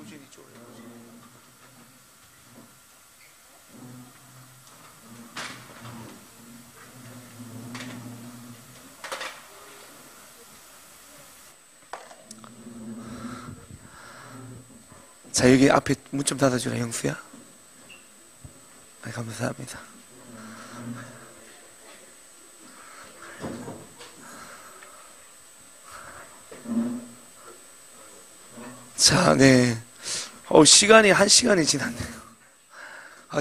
우진이 쪽으로. 자, 여기 앞에 문 좀 닫아주라, 형수야. 네, 감사합니다. 자, 네. 시간이 1시간이 지났네요.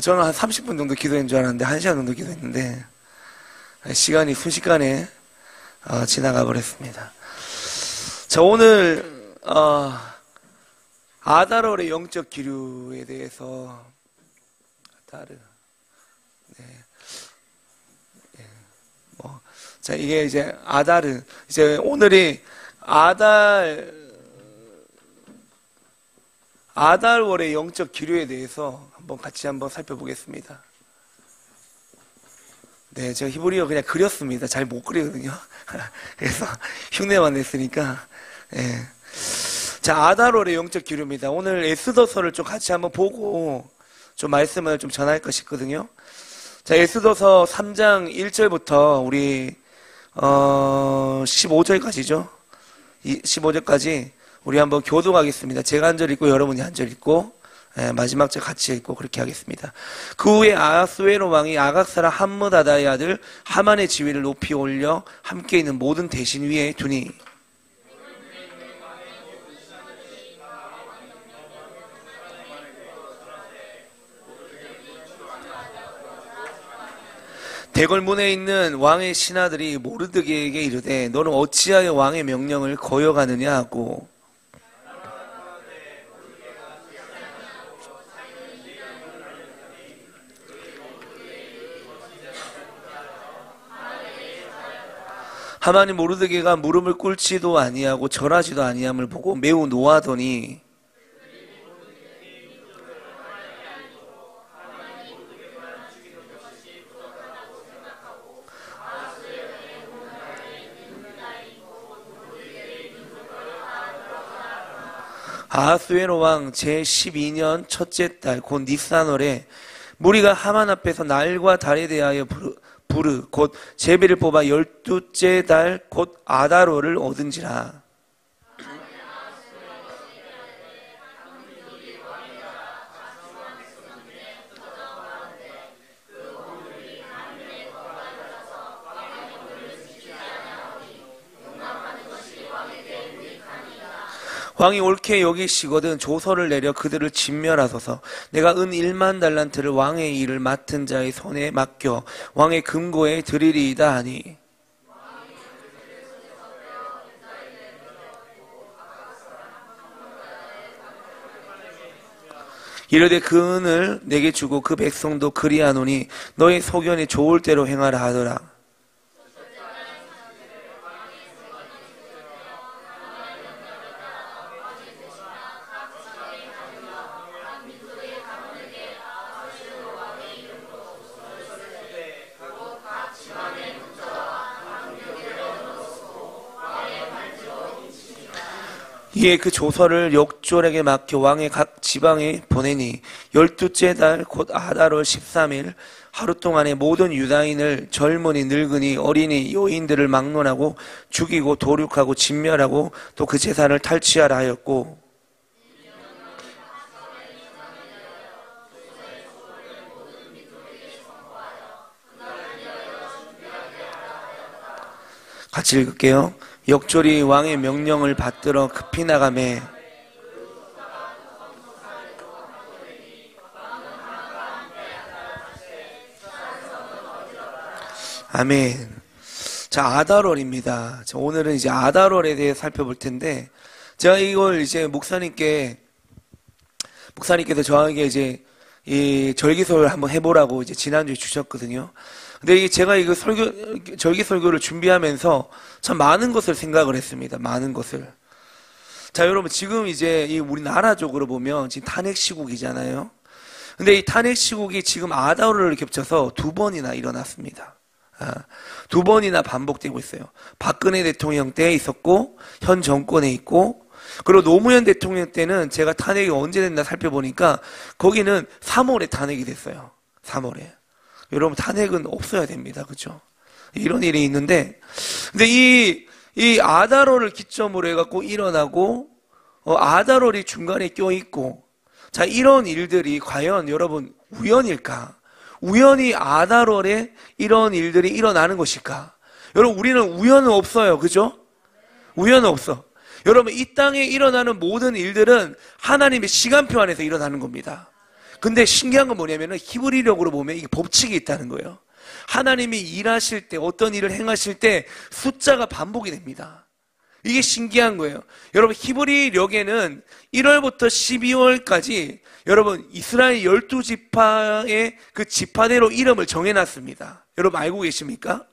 저는 한 30분 정도 기도한 줄 알았는데 1시간 정도 기도했는데 시간이 순식간에 지나가 버렸습니다. 자, 오늘 아달월의 영적 기류에 대해서 자, 이게 이제 아달은 이제 오늘이 아달월의 영적 기류에 대해서 같이 한번 살펴보겠습니다. 네, 제가 히브리어 그냥 그렸습니다. 잘 못 그리거든요. 그래서 흉내만 냈으니까. 네. 자, 아달월의 영적 기류입니다. 오늘 에스더서를 좀 같이 한번 보고 좀 말씀을 좀 전할 것이 있거든요. 자, 에스더서 3장 1절부터 우리 15절까지죠. 15절까지 우리 한번 교독하겠습니다. 제가 한 절 읽고 여러분이 한 절 읽고 마지막 절 같이 읽고 그렇게 하겠습니다. 그 후에 아하스웨로 왕이 아각사라 함므다다의 아들 하만의 지위를 높이 올려 함께 있는 모든 대신 위에 두니 대궐문에 있는 왕의 신하들이 모르드게에게 이르되 너는 어찌하여 왕의 명령을 거역하느냐 하고 하만이 모르드게가 무릎을 꿇지도 아니하고 절하지도 아니함을 보고 매우 노하더니 아하스웨로 왕 제12년 첫째 달 곧 니산월에 무리가 하만 앞에서 날과 달에 대하여 부르 곧 제비를 뽑아 12째 달 곧 아달월을 얻은지라. 왕이 옳게 여기시거든 조서를 내려 그들을 진멸하소서. 내가 은 1만 달란트를 왕의 일을 맡은 자의 손에 맡겨 왕의 금고에 드리리이다 하니 이르되 그 은을 내게 주고 그 백성도 그리하노니 너의 소견이 좋을 대로 행하라 하더라. 이에 그 조서를 역졸에게 맡겨 왕의 각 지방에 보내니 12째 달 곧 아달월 13일 하루 동안에 모든 유다인을 젊은이 늙은이 어린이 여인들을 막론하고 죽이고 도륙하고 진멸하고 또 그 재산을 탈취하라 하였고 같이 읽을게요. 역졸이 왕의 명령을 받들어 급히 나가매 아멘. 자, 아달월입니다. 자, 오늘은 이제 아달월에 대해 살펴볼 텐데 제가 이걸 이제 목사님께서 저에게 이제 이 절기설을 한번 해보라고 이제 지난주에 주셨거든요. 근데 제가 이거 절기 설교를 준비하면서 참 많은 것을 생각을 했습니다. 많은 것을. 자, 여러분, 지금 이제 이 우리나라적으로 보면 지금 탄핵 시국이잖아요. 근데 이 탄핵 시국이 지금 아달월을 겹쳐서 2번이나 일어났습니다. 2번이나 반복되고 있어요. 박근혜 대통령 때 있었고, 현 정권에 있고, 그리고 노무현 대통령 때는 제가 탄핵이 언제 됐나 살펴보니까 거기는 3월에 탄핵이 됐어요. 3월에. 여러분 탄핵은 없어야 됩니다. 그죠? 이런 일이 있는데, 근데 이 아다롤을 기점으로 해갖고 일어나고, 아다롤이 중간에 껴있고, 자, 이런 일들이 과연 여러분 우연일까? 우연히 아다롤에 이런 일들이 일어나는 것일까? 여러분, 우리는 우연은 없어요. 그죠? 우연은 없어. 여러분, 이 땅에 일어나는 모든 일들은 하나님의 시간표 안에서 일어나는 겁니다. 근데 신기한 건 뭐냐면은 히브리력으로 보면 이게 법칙이 있다는 거예요. 하나님이 일하실 때, 어떤 일을 행하실 때 숫자가 반복이 됩니다. 이게 신기한 거예요. 여러분, 히브리력에는 1월부터 12월까지 여러분 이스라엘 12지파의 그 지파대로 이름을 정해놨습니다. 여러분 알고 계십니까?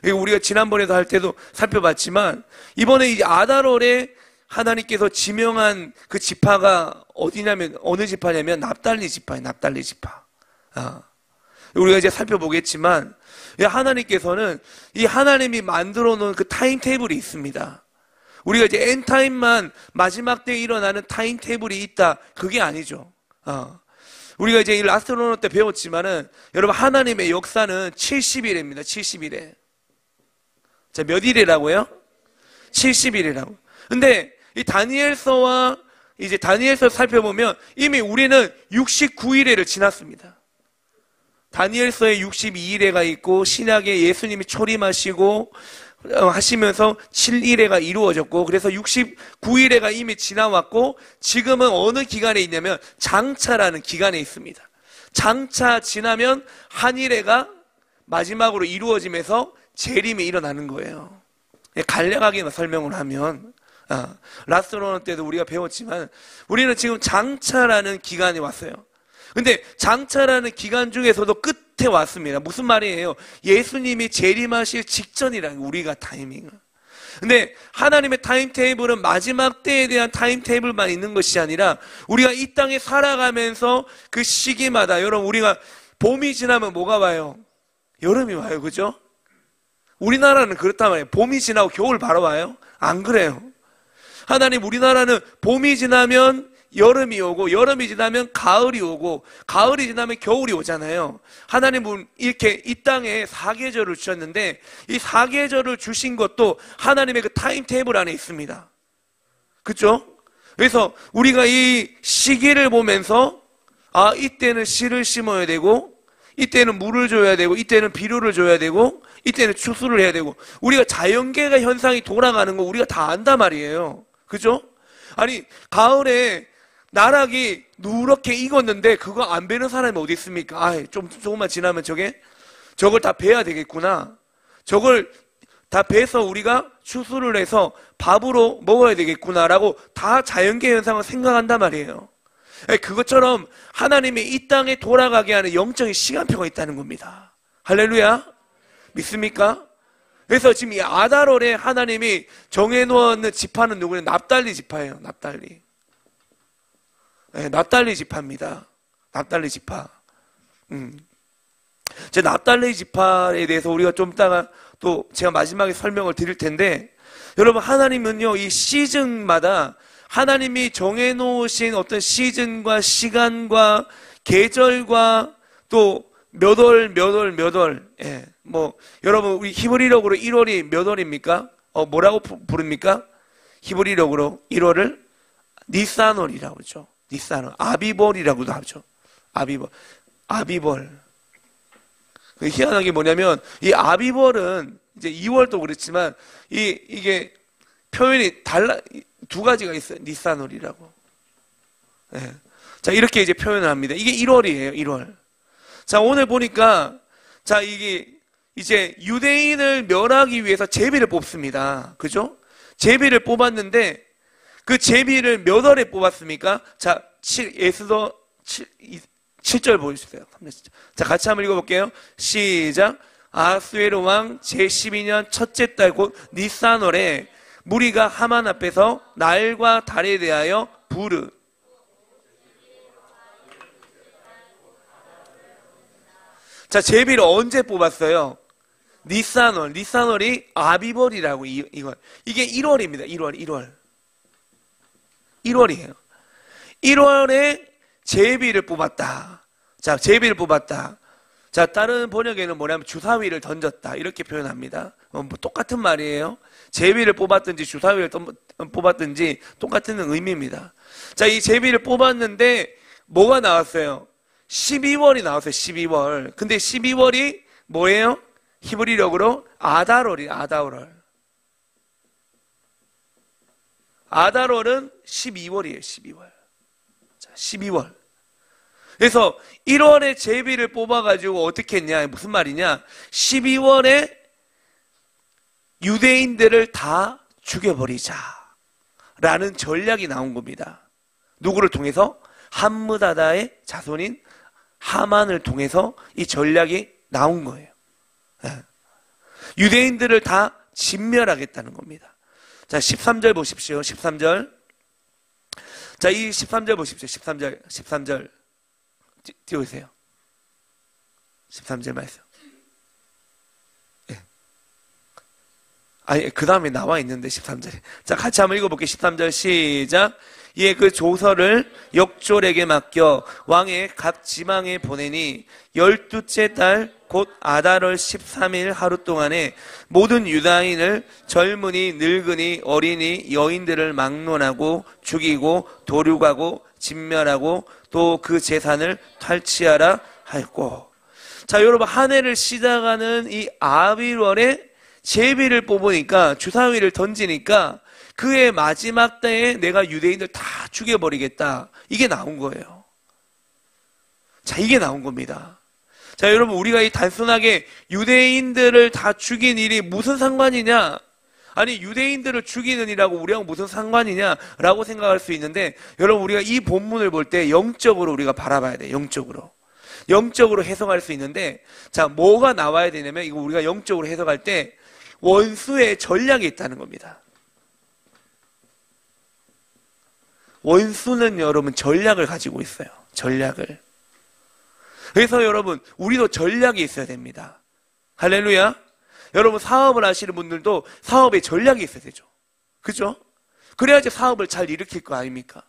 우리가 지난번에도 할 때도 살펴봤지만 이번에 이 아다롤에 하나님께서 지명한 그 지파가 어디냐면, 어느 지파냐면 납달리 지파예요. 납달리 지파. 우리가 이제 살펴보겠지만 하나님께서는 이 하나님이 만들어 놓은 그 타임테이블이 있습니다. 우리가 이제 엔타임만 마지막 때에 일어나는 타임테이블이 있다, 그게 아니죠. 우리가 이제 이 라스트로너 때 배웠지만은 여러분 하나님의 역사는 70일입니다. 70일에. 자, 몇 일이라고요? 70일이라고. 근데 이 다니엘서와 이제 다니엘서 살펴보면 이미 우리는 69일에를 지났습니다. 다니엘서에 62일에가 있고 신약에 예수님이 초림하시고 하시면서 7일에가 이루어졌고, 그래서 69일에가 이미 지나왔고, 지금은 어느 기간에 있냐면 장차라는 기간에 있습니다. 장차 지나면 한일회가 마지막으로 이루어지면서 재림이 일어나는 거예요. 간략하게 설명을 하면, 라스로너 때도 우리가 배웠지만 우리는 지금 장차라는 기간이 왔어요. 근데 장차라는 기간 중에서도 끝에 왔습니다. 무슨 말이에요? 예수님이 재림하실 직전이라는, 우리가 타이밍을. 근데 하나님의 타임테이블은 마지막 때에 대한 타임테이블만 있는 것이 아니라 우리가 이 땅에 살아가면서 그 시기마다, 여러분 우리가 봄이 지나면 뭐가 와요? 여름이 와요. 그죠? 우리나라는 그렇단 말이에요. 봄이 지나고 겨울 바로 와요? 안 그래요. 하나님, 우리나라는 봄이 지나면 여름이 오고, 여름이 지나면 가을이 오고, 가을이 지나면 겨울이 오잖아요. 하나님은 이렇게 이 땅에 사계절을 주셨는데 이 사계절을 주신 것도 하나님의 그 타임테이블 안에 있습니다. 그렇죠? 그래서 우리가 이 시기를 보면서 이때는 씨를 심어야 되고, 이때는 물을 줘야 되고, 이때는 비료를 줘야 되고, 이때는 추수를 해야 되고, 우리가 자연계가 현상이 돌아가는 거 우리가 다 안단 말이에요. 그죠? 아니, 가을에 나락이 누렇게 익었는데 그거 안 베는 사람이 어디 있습니까? 조금만 지나면 저걸 다 베야 되겠구나. 저걸 다 베서 우리가 추수를 해서 밥으로 먹어야 되겠구나라고 다 자연계 현상을 생각한단 말이에요. 그것처럼 하나님이 이 땅에 돌아가게 하는 영적인 시간표가 있다는 겁니다. 할렐루야. 믿습니까? 그래서 지금 이 아다롤에 하나님이 정해놓은 지파는 누구냐? 납달리 지파예요. 납달리. 네, 납달리 지파입니다. 납달리 지파. 제 납달리 지파에 대해서 우리가 좀 이따가 또 제가 마지막에 설명을 드릴 텐데, 여러분 하나님은요 이 시즌마다 하나님이 정해놓으신 어떤 시즌과 시간과 계절과 또 몇 월, 예. 여러분, 우리 히브리력으로 1월이 몇 월입니까? 뭐라고 부릅니까? 히브리력으로 1월을 니산월이라고 하죠. 니산월. 아비벌이라고도 하죠. 아비벌. 희한한 게 뭐냐면, 이 아비벌은 이제 2월도 그렇지만, 이게 표현이 두 가지가 있어요. 니산월이라고. 예. 자, 이렇게 이제 표현을 합니다. 이게 1월이에요, 1월. 자, 오늘 보니까, 자, 이게, 이제 유대인을 멸하기 위해서 제비를 뽑습니다. 그죠? 제비를 뽑았는데, 그 제비를 몇 월에 뽑았습니까? 자, 에스더 7절 보여주세요. 자, 같이 한번 읽어볼게요. 시작. 아하수에로 왕 제12년 첫째 달 곧 니산월에 무리가 하만 앞에서 날과 달에 대하여 부르. 자, 제비를 언제 뽑았어요? 니산월. 니산월이 아비벌이라고, 이거. 이게 1월입니다. 1월. 1월이에요. 1월에 제비를 뽑았다. 자, 제비를 뽑았다. 자, 다른 번역에는 뭐냐면 주사위를 던졌다. 이렇게 표현합니다. 뭐 똑같은 말이에요. 제비를 뽑았든지 주사위를 뽑았든지 똑같은 의미입니다. 자, 이 제비를 뽑았는데 뭐가 나왔어요? 12월이 나왔어요. 12월. 근데 12월이 뭐예요? 히브리력으로 아달월이에요. 아달월. 아달월은 12월이에요. 12월. 자, 12월. 그래서 1월에 제비를 뽑아가지고 어떻게 했냐? 무슨 말이냐? 12월에 유대인들을 다 죽여버리자. 라는 전략이 나온 겁니다. 누구를 통해서? 함므다다의 자손인 하만을 통해서 이 전략이 나온 거예요. 유대인들을 다 진멸하겠다는 겁니다. 자, 13절 보십시오. 13절. 자, 이 13절 보십시오. 13절. 띄우세요. 13절 말씀. 예. 아니, 그 다음에 나와 있는데, 13절에. 자, 같이 한번 읽어볼게요. 13절 시작. 이에 그 조서를 역졸에게 맡겨 왕의 각 지방에 보내니 12째 달 곧 아달월 13일 하루 동안에 모든 유다인을 젊은이, 늙은이, 어린이, 여인들을 막론하고 죽이고 도륙하고 진멸하고 또 그 재산을 탈취하라 하였고. 자, 여러분, 한 해를 시작하는 이 아비월에 제비를 뽑으니까, 주사위를 던지니까 그의 마지막 때에 내가 유대인들 다 죽여버리겠다. 이게 나온 거예요. 자, 이게 나온 겁니다. 자, 여러분, 우리가 이 단순하게 유대인들을 다 죽인 일이 무슨 상관이냐? 아니, 유대인들을 죽이는 일하고 우리하고 무슨 상관이냐라고 생각할 수 있는데, 여러분, 우리가 이 본문을 볼 때 영적으로 우리가 바라봐야 돼요. 영적으로 해석할 수 있는데, 자, 뭐가 나와야 되냐면, 이거 우리가 영적으로 해석할 때 원수의 전략이 있다는 겁니다. 원수는 여러분 전략을 가지고 있어요. 전략을. 그래서 여러분, 우리도 전략이 있어야 됩니다. 할렐루야. 여러분, 사업을 하시는 분들도 사업에 전략이 있어야 되죠. 그죠? 그래야지 사업을 잘 일으킬 거 아닙니까?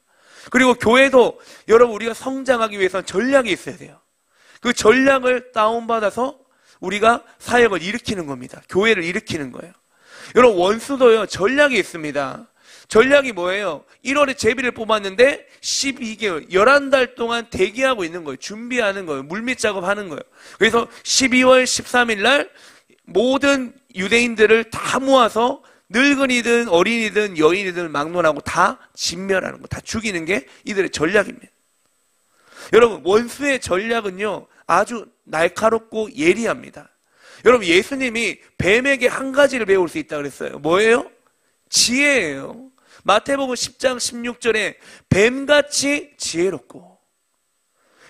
그리고 교회도 여러분, 우리가 성장하기 위해서는 전략이 있어야 돼요. 그 전략을 다운받아서 우리가 사역을 일으키는 겁니다. 교회를 일으키는 거예요. 여러분, 원수도요, 전략이 있습니다. 전략이 뭐예요? 1월에 제비를 뽑았는데 12개월, 11달 동안 대기하고 있는 거예요. 준비하는 거예요. 물밑 작업하는 거예요. 그래서 12월 13일 날 모든 유대인들을 다 모아서 늙은이든 어린이든 여인이든 막론하고 다 진멸하는 거, 다 죽이는 게 이들의 전략입니다. 여러분, 원수의 전략은요, 아주 날카롭고 예리합니다. 여러분, 예수님이 뱀에게 한 가지를 배울 수 있다고 그랬어요. 뭐예요? 지혜예요. 마태복음 10장 16절에 뱀같이 지혜롭고.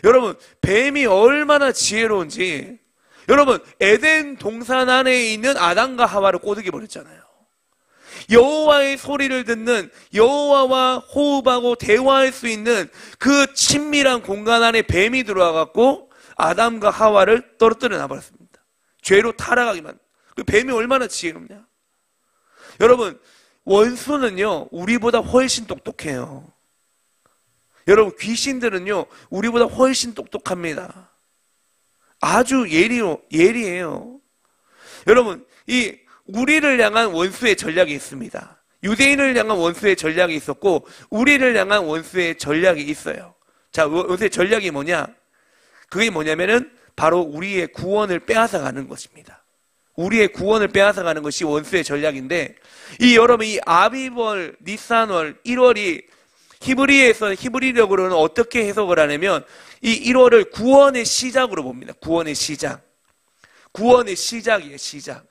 여러분, 뱀이 얼마나 지혜로운지. 여러분, 에덴 동산 안에 있는 아담과 하와를 꼬드겨 버렸잖아요. 여호와의 소리를 듣는, 여호와와 호흡하고 대화할 수 있는 그 친밀한 공간 안에 뱀이 들어와갖고 아담과 하와를 떨어뜨려 놔버렸습니다. 죄로 타락하기만. 그 뱀이 얼마나 지혜롭냐. 여러분, 원수는요, 우리보다 훨씬 똑똑해요. 여러분, 귀신들은요, 우리보다 훨씬 똑똑합니다. 아주 예리해요. 여러분, 이 우리를 향한 원수의 전략이 있습니다. 유대인을 향한 원수의 전략이 있었고, 우리를 향한 원수의 전략이 있어요. 자, 원수의 전략이 뭐냐? 그게 뭐냐면은 바로 우리의 구원을 빼앗아가는 것입니다. 우리의 구원을 빼앗아가는 것이 원수의 전략인데, 여러분, 이 아비월, 니산월, 1월이 히브리력으로는 어떻게 해석을 하냐면, 이 1월을 구원의 시작으로 봅니다. 구원의 시작. 구원의 시작이에요, 시작.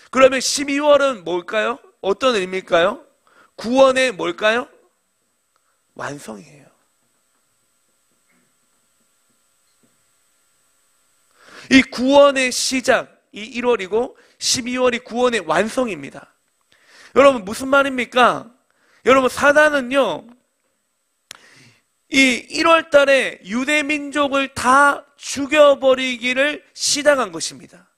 그러면 12월은 뭘까요? 어떤 의미일까요? 구원의 뭘까요? 완성이에요. 이 구원의 시작, 이 1월이고 12월이 구원의 완성입니다. 여러분, 무슨 말입니까? 여러분, 사단은요, 이 1월 달에 유대 민족을 다 죽여버리기를 시작한 것입니다.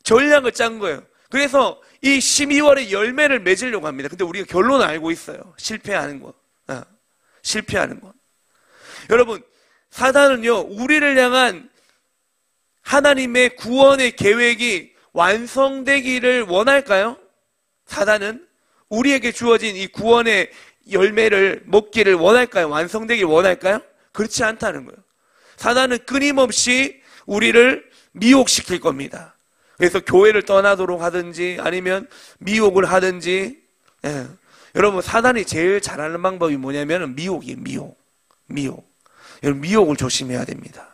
전략을 짠 거예요. 그래서 이 12월에 열매를 맺으려고 합니다. 근데 우리가 결론을 알고 있어요. 실패하는 거. 실패하는 것. 여러분, 사단은요, 우리를 향한 하나님의 구원의 계획이 완성되기를 원할까요? 사단은 우리에게 주어진 이 구원의 열매를 먹기를 원할까요? 완성되기를 원할까요? 그렇지 않다는 거예요. 사단은 끊임없이 우리를 미혹시킬 겁니다. 그래서 교회를 떠나도록 하든지 아니면 미혹을 하든지. 여러분, 사단이 제일 잘하는 방법이 뭐냐면 미혹이에요. 미혹. 여러분, 미혹을 조심해야 됩니다.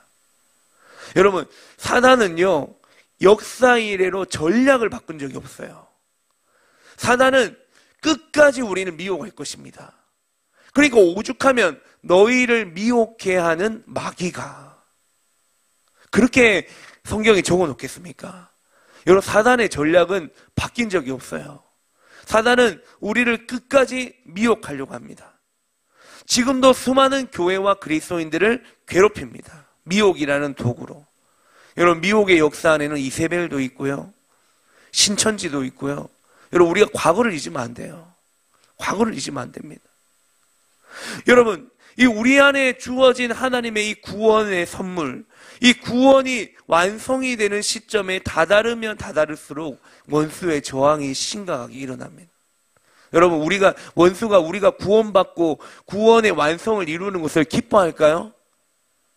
여러분, 사단은요, 역사 이래로 전략을 바꾼 적이 없어요. 사단은 끝까지 우리는 미혹할 것입니다. 그러니까 오죽하면 너희를 미혹해 하는 마귀가. 그렇게 성경에 적어 놓겠습니까? 여러분, 사단의 전략은 바뀐 적이 없어요. 사단은 우리를 끝까지 미혹하려고 합니다. 지금도 수많은 교회와 그리스도인들을 괴롭힙니다. 미혹이라는 도구로. 여러분, 미혹의 역사 안에는 이세벨도 있고요, 신천지도 있고요. 여러분, 우리가 과거를 잊으면 안 돼요. 과거를 잊으면 안 됩니다. 여러분, 이 우리 안에 주어진 하나님의 이 구원의 선물, 이 구원이 완성이 되는 시점에 다다르면 다다를수록 원수의 저항이 심각하게 일어납니다. 여러분, 원수가 우리가 구원받고 구원의 완성을 이루는 것을 기뻐할까요?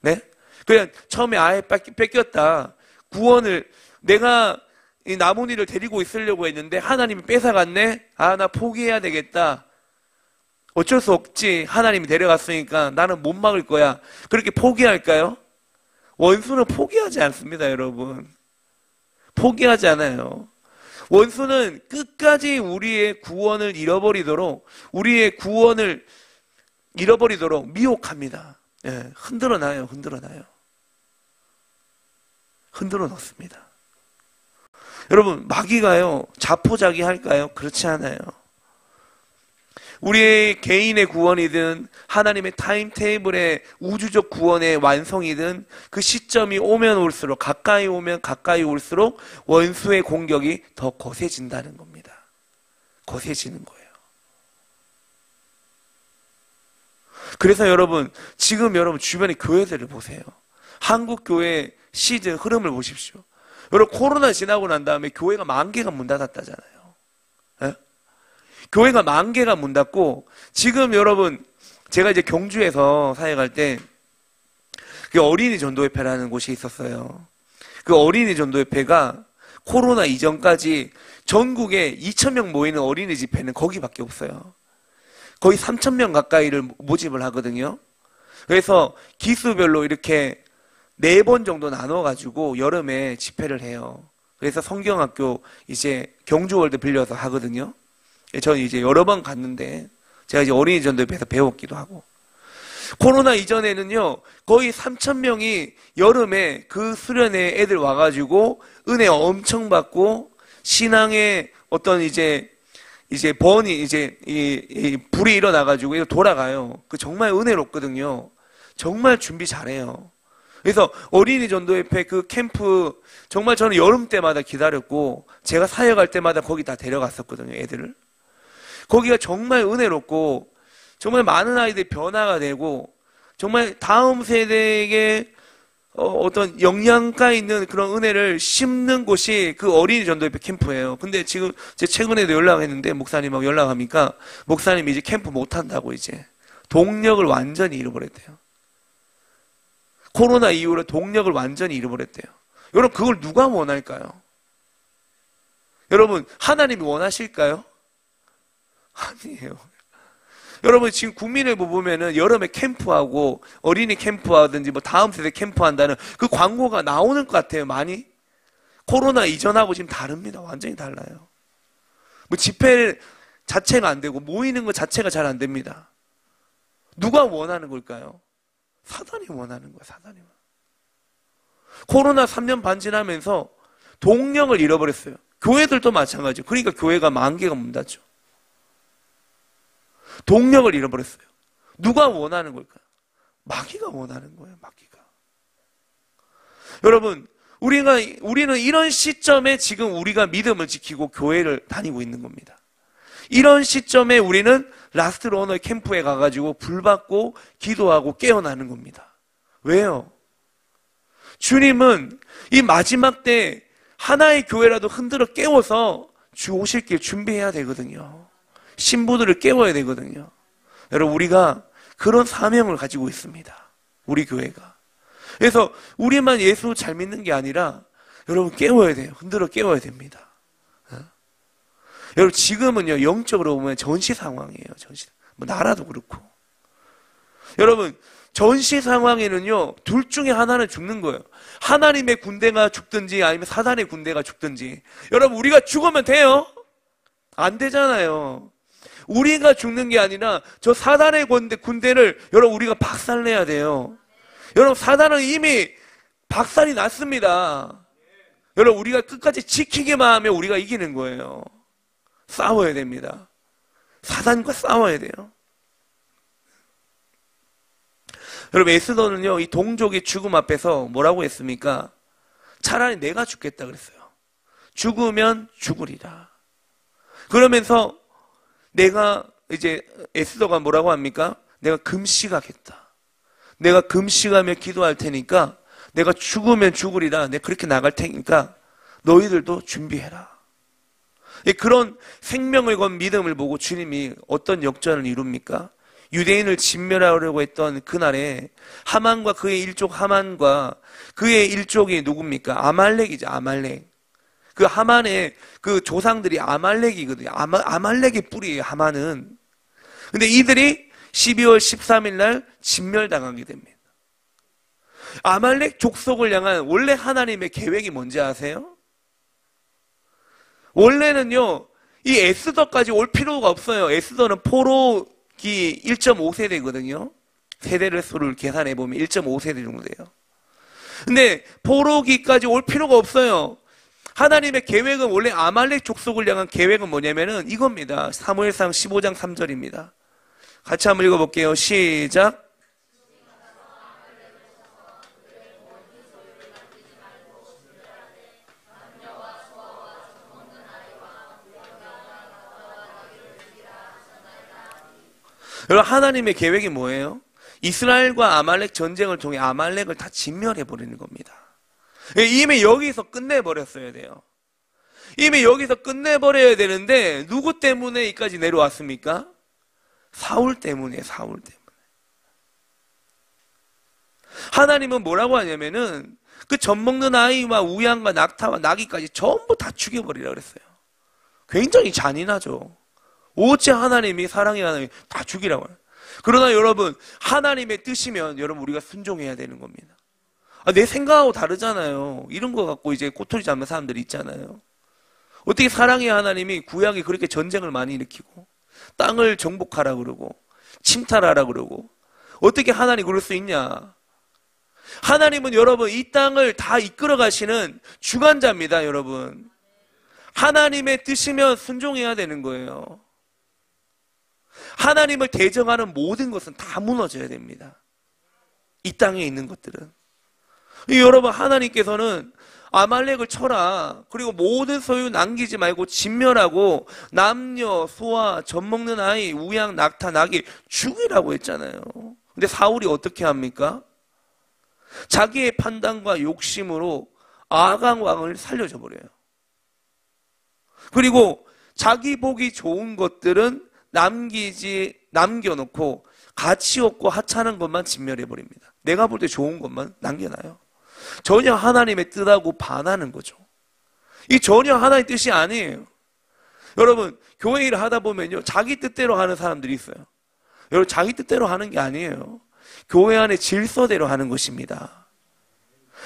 네? 그냥 처음에 아예 뺏겼다. 구원을 내가 이 나무니를 데리고 있으려고 했는데 하나님이 뺏어갔네? 나 포기해야 되겠다. 어쩔 수 없지. 하나님이 데려갔으니까 나는 못 막을 거야. 그렇게 포기할까요? 원수는 포기하지 않습니다, 여러분. 포기하지 않아요. 원수는 끝까지 우리의 구원을 잃어버리도록 미혹합니다. 흔들어 놔요. 흔들어 놓습니다. 여러분, 마귀가요, 자포자기 할까요? 그렇지 않아요. 우리의 개인의 구원이든 하나님의 타임테이블의 우주적 구원의 완성이든 그 시점이 오면 올수록, 가까이 오면 가까이 올수록 원수의 공격이 더 거세진다는 겁니다. 거세지는 거예요. 그래서 여러분, 지금 여러분 주변의 교회들을 보세요. 한국 교회 시즌 흐름을 보십시오. 여러분, 코로나 지나고 난 다음에 교회가 10,000개가 문 닫았다잖아요. 교회가 10,000개가 문 닫고, 지금 여러분, 제가 이제 경주에서 사역할 때, 그 어린이 전도협회라는 곳이 있었어요. 그 어린이 전도협회가 코로나 이전까지 전국에 2,000명 모이는 어린이 집회는 거기밖에 없어요. 거의 3,000명 가까이를 모집을 하거든요. 그래서 기수별로 이렇게 4번 정도 나눠가지고 여름에 집회를 해요. 그래서 성경학교 이제 경주월드 빌려서 하거든요. 저는 이제 여러 번 갔는데, 제가 이제 어린이 전도협회에서 배웠기도 하고. 코로나 이전에는요, 거의 3,000명이 여름에 그 수련회 애들 와가지고 은혜 엄청 받고, 신앙의 어떤 이제 불이 일어나가지고 돌아가요. 그 정말 은혜롭거든요. 정말 준비 잘해요. 그래서 어린이 전도협회 그 캠프, 정말 저는 여름 때마다 기다렸고, 제가 사역할 때마다 거기 다 데려갔었거든요, 애들을. 거기가 정말 은혜롭고, 정말 많은 아이들이 변화가 되고, 정말 다음 세대에게 어떤 영양가 있는 그런 은혜를 심는 곳이 그 어린이 전도협회 캠프예요. 근데 지금 제가 최근에도 연락했는데, 목사님하고 연락하니까, 목사님이 이제 캠프 못한다고 이제 동력을 완전히 잃어버렸대요. 코로나 이후로 동력을 완전히 잃어버렸대요. 여러분, 그걸 누가 원할까요? 여러분, 하나님이 원하실까요? 아니에요. 여러분, 지금 국민의보 보면은 여름에 캠프하고 어린이 캠프하든지 뭐 다음 세대 캠프한다는 그 광고가 나오는 것 같아요, 많이. 코로나 이전하고 지금 다릅니다. 완전히 달라요. 뭐 집회 자체가 안 되고 모이는 것 자체가 잘 안 됩니다. 누가 원하는 걸까요? 사단이 원하는 거예요, 사단이. 코로나 3년 반 지나면서 동력을 잃어버렸어요. 교회들도 마찬가지죠. 그러니까 교회가 10,000개가 문 닫죠. 동력을 잃어버렸어요. 누가 원하는 걸까요? 마귀가 원하는 거예요, 마귀가. 여러분, 우리는 이런 시점에 지금 우리가 믿음을 지키고 교회를 다니고 있는 겁니다. 이런 시점에 우리는 라스트 러너 캠프에 가가지고 불 받고 기도하고 깨어나는 겁니다. 왜요? 주님은 이 마지막 때 하나의 교회라도 흔들어 깨워서 주 오실 길 준비해야 되거든요. 신부들을 깨워야 되거든요. 여러분, 우리가 그런 사명을 가지고 있습니다. 우리 교회가. 그래서 우리만 예수 잘 믿는 게 아니라 여러분 깨워야 돼요. 흔들어 깨워야 됩니다. 여러분, 지금은요, 영적으로 보면 전시 상황이에요. 전시. 뭐 나라도 그렇고. 여러분, 전시 상황에는요, 둘 중에 하나는 죽는 거예요. 하나님의 군대가 죽든지 아니면 사단의 군대가 죽든지. 여러분, 우리가 죽으면 돼요? 안 되잖아요. 우리가 죽는 게 아니라 저 사단의 군대를 여러분 우리가 박살내야 돼요. 여러분, 사단은 이미 박살이 났습니다. 여러분, 우리가 끝까지 지키기만 하면 우리가 이기는 거예요. 싸워야 됩니다. 사단과 싸워야 돼요. 여러분, 에스더는요, 이 동족의 죽음 앞에서 뭐라고 했습니까? 차라리 내가 죽겠다 그랬어요. 죽으면 죽으리라. 그러면서 내가 이제 에스더가 뭐라고 합니까? 내가 금식하겠다. 내가 금식하며 기도할 테니까 내가 죽으면 죽으리라. 내가 그렇게 나갈 테니까 너희들도 준비해라. 그런 생명을 건 믿음을 보고 주님이 어떤 역전을 이룹니까? 유대인을 진멸하려고 했던 그날에 하만과 그의 일족 하만과 그의 일족이 누굽니까? 아말렉이죠. 아말렉. 그 하만의 그 조상들이 아말렉이거든요. 아말렉의 뿌리예요. 하만은. 근데 이들이 12월 13일 날 진멸당하게 됩니다. 아말렉 족속을 향한 원래 하나님의 계획이 뭔지 아세요? 원래는요, 이 에스더까지 올 필요가 없어요. 에스더는 포로기 1.5세대거든요. 세대를 수를 계산해보면 1.5세대 정도 돼요. 근데 포로기까지 올 필요가 없어요. 하나님의 계획은 원래 아말렉 족속을 향한 계획은 뭐냐면은 이겁니다. 사무엘상 15장 3절입니다. 같이 한번 읽어볼게요. 시작. 여러분, 하나님의 계획이 뭐예요? 이스라엘과 아말렉 전쟁을 통해 아말렉을 다 진멸해버리는 겁니다. 이미 여기서 끝내버렸어야 돼요. 이미 여기서 끝내버려야 되는데 누구 때문에 여기까지 내려왔습니까? 사울 때문이에요. 사울 때문에. 하나님은 뭐라고 하냐면은 그 젖먹는 아이와 우양과 낙타와 나귀까지 전부 다 죽여버리라 그랬어요. 굉장히 잔인하죠. 어째 하나님이 사랑의 하나님이 다 죽이라고 해요. 그러나 여러분, 하나님의 뜻이면 여러분 우리가 순종해야 되는 겁니다. 내 생각하고 다르잖아요. 이런 거 갖고 이제 꼬투리 잡는 사람들이 있잖아요. 어떻게 사랑의 하나님이 구약에 그렇게 전쟁을 많이 일으키고 땅을 정복하라 그러고 침탈하라 그러고 어떻게 하나님 그럴 수 있냐? 하나님은 여러분 이 땅을 다 이끌어 가시는 주관자입니다, 여러분. 하나님의 뜻이면 순종해야 되는 거예요. 하나님을 대적하는 모든 것은 다 무너져야 됩니다. 이 땅에 있는 것들은. 여러분, 하나님께서는 아말렉을 쳐라. 그리고 모든 소유 남기지 말고 진멸하고 남녀, 소아, 젖먹는 아이, 우양, 낙타, 나귀 죽이라고 했잖아요. 근데 사울이 어떻게 합니까? 자기의 판단과 욕심으로 아강 왕을 살려줘 버려요. 그리고 자기 보기 좋은 것들은 남겨놓고 가치 없고 하찮은 것만 진멸해버립니다. 내가 볼 때 좋은 것만 남겨놔요. 전혀 하나님의 뜻하고 반하는 거죠. 이 전혀 하나님의 뜻이 아니에요. 여러분, 교회 일을 하다 보면요, 자기 뜻대로 하는 사람들이 있어요. 여러분, 자기 뜻대로 하는 게 아니에요. 교회 안에 질서대로 하는 것입니다.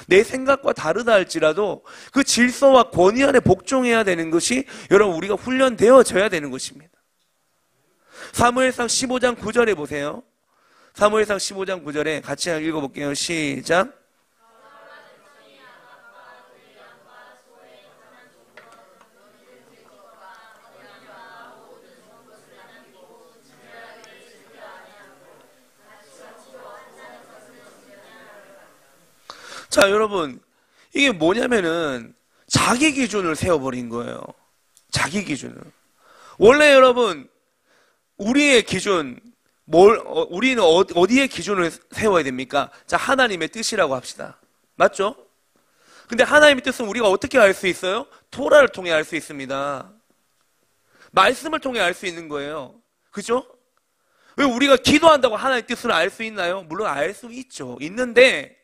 내 생각과 다르다 할지라도 그 질서와 권위 안에 복종해야 되는 것이 여러분 우리가 훈련되어져야 되는 것입니다. 사무엘상 15장 9절에 보세요. 사무엘상 15장 9절에 같이 읽어볼게요. 시작. 자, 여러분, 이게 뭐냐면은 자기 기준을 세워버린 거예요. 자기 기준을. 원래 여러분, 우리의 기준, 우리는 어디에 기준을 세워야 됩니까? 자, 하나님의 뜻이라고 합시다. 맞죠? 근데 하나님의 뜻은 우리가 어떻게 알 수 있어요? 토라를 통해 알 수 있습니다. 말씀을 통해 알 수 있는 거예요. 그죠? 왜 우리가 기도한다고 하나님의 뜻을 알 수 있나요? 물론 알 수 있죠. 있는데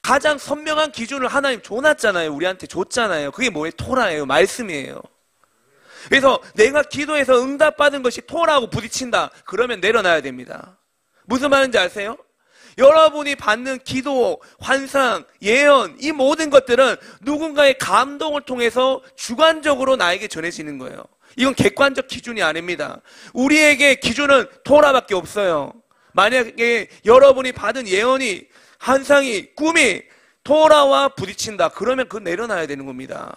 가장 선명한 기준을 하나님 줘놨잖아요. 우리한테 줬잖아요. 그게 뭐예요? 토라예요. 말씀이에요. 그래서 내가 기도해서 응답받은 것이 토라하고 부딪힌다. 그러면 내려놔야 됩니다. 무슨 말인지 아세요? 여러분이 받는 기도, 환상, 예언, 이 모든 것들은 누군가의 감동을 통해서 주관적으로 나에게 전해지는 거예요. 이건 객관적 기준이 아닙니다. 우리에게 기준은 토라밖에 없어요. 만약에 여러분이 받은 예언이, 환상이, 꿈이 토라와 부딪힌다. 그러면 그거 내려놔야 되는 겁니다.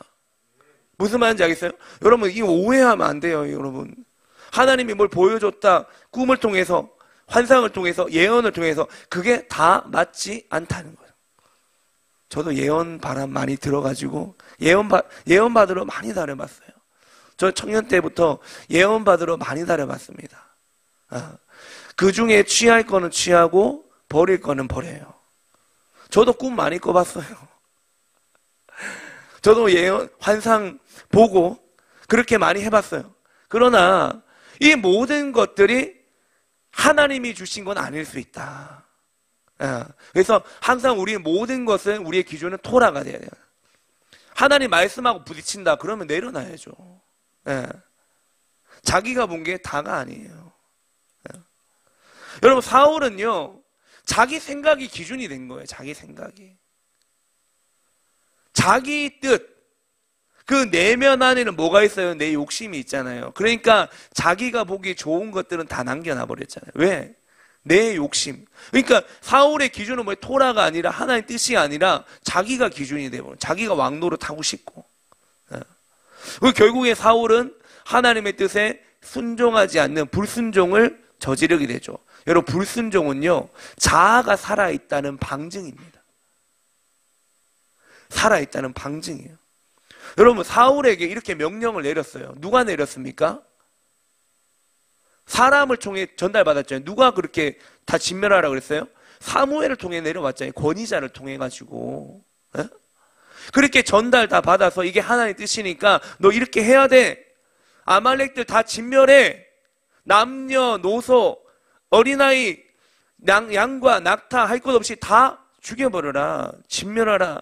무슨 말인지 알겠어요? 여러분, 이거 오해하면 안 돼요, 여러분. 하나님이 뭘 보여줬다, 꿈을 통해서, 환상을 통해서, 예언을 통해서, 그게 다 맞지 않다는 거예요. 저도 예언 바람 많이 들어가지고, 예언 받으러 많이 다녀봤어요. 저 청년 때부터 예언 받으러 많이 다녀봤습니다. 그 중에 취할 거는 취하고, 버릴 거는 버려요. 저도 꿈 많이 꿔봤어요. 저도 예언, 환상 보고 그렇게 많이 해봤어요. 그러나 이 모든 것들이 하나님이 주신 건 아닐 수 있다. 그래서 항상 우리 모든 것은 우리의 기준은 토라가 돼야 돼요. 하나님 말씀하고 부딪힌다. 그러면 내려놔야죠. 자기가 본 게 다가 아니에요. 여러분, 사울은요, 자기 생각이 기준이 된 거예요. 자기 생각이. 자기 뜻, 그 내면 안에는 뭐가 있어요? 내 욕심이 있잖아요. 그러니까 자기가 보기 좋은 것들은 다 남겨놔 버렸잖아요. 왜? 내 욕심. 그러니까 사울의 기준은 뭐 토라가 아니라 하나님의 뜻이 아니라 자기가 기준이 되버려. 자기가 왕노릇하고 싶고. 결국에 사울은 하나님의 뜻에 순종하지 않는 불순종을 저지르게 되죠. 여러분, 불순종은요, 자아가 살아있다는 방증입니다. 살아있다는 방증이에요. 여러분, 사울에게 이렇게 명령을 내렸어요. 누가 내렸습니까? 사람을 통해 전달받았잖아요. 누가 그렇게 다 진멸하라고 그랬어요? 사무엘을 통해 내려왔잖아요. 권위자를 통해 가지고. 그렇게 전달 다 받아서 이게 하나님의 뜻이니까 너 이렇게 해야 돼. 아말렉들 다 진멸해. 남녀노소, 어린아이, 양과 낙타 할 것 없이 다 죽여버려라. 진멸하라.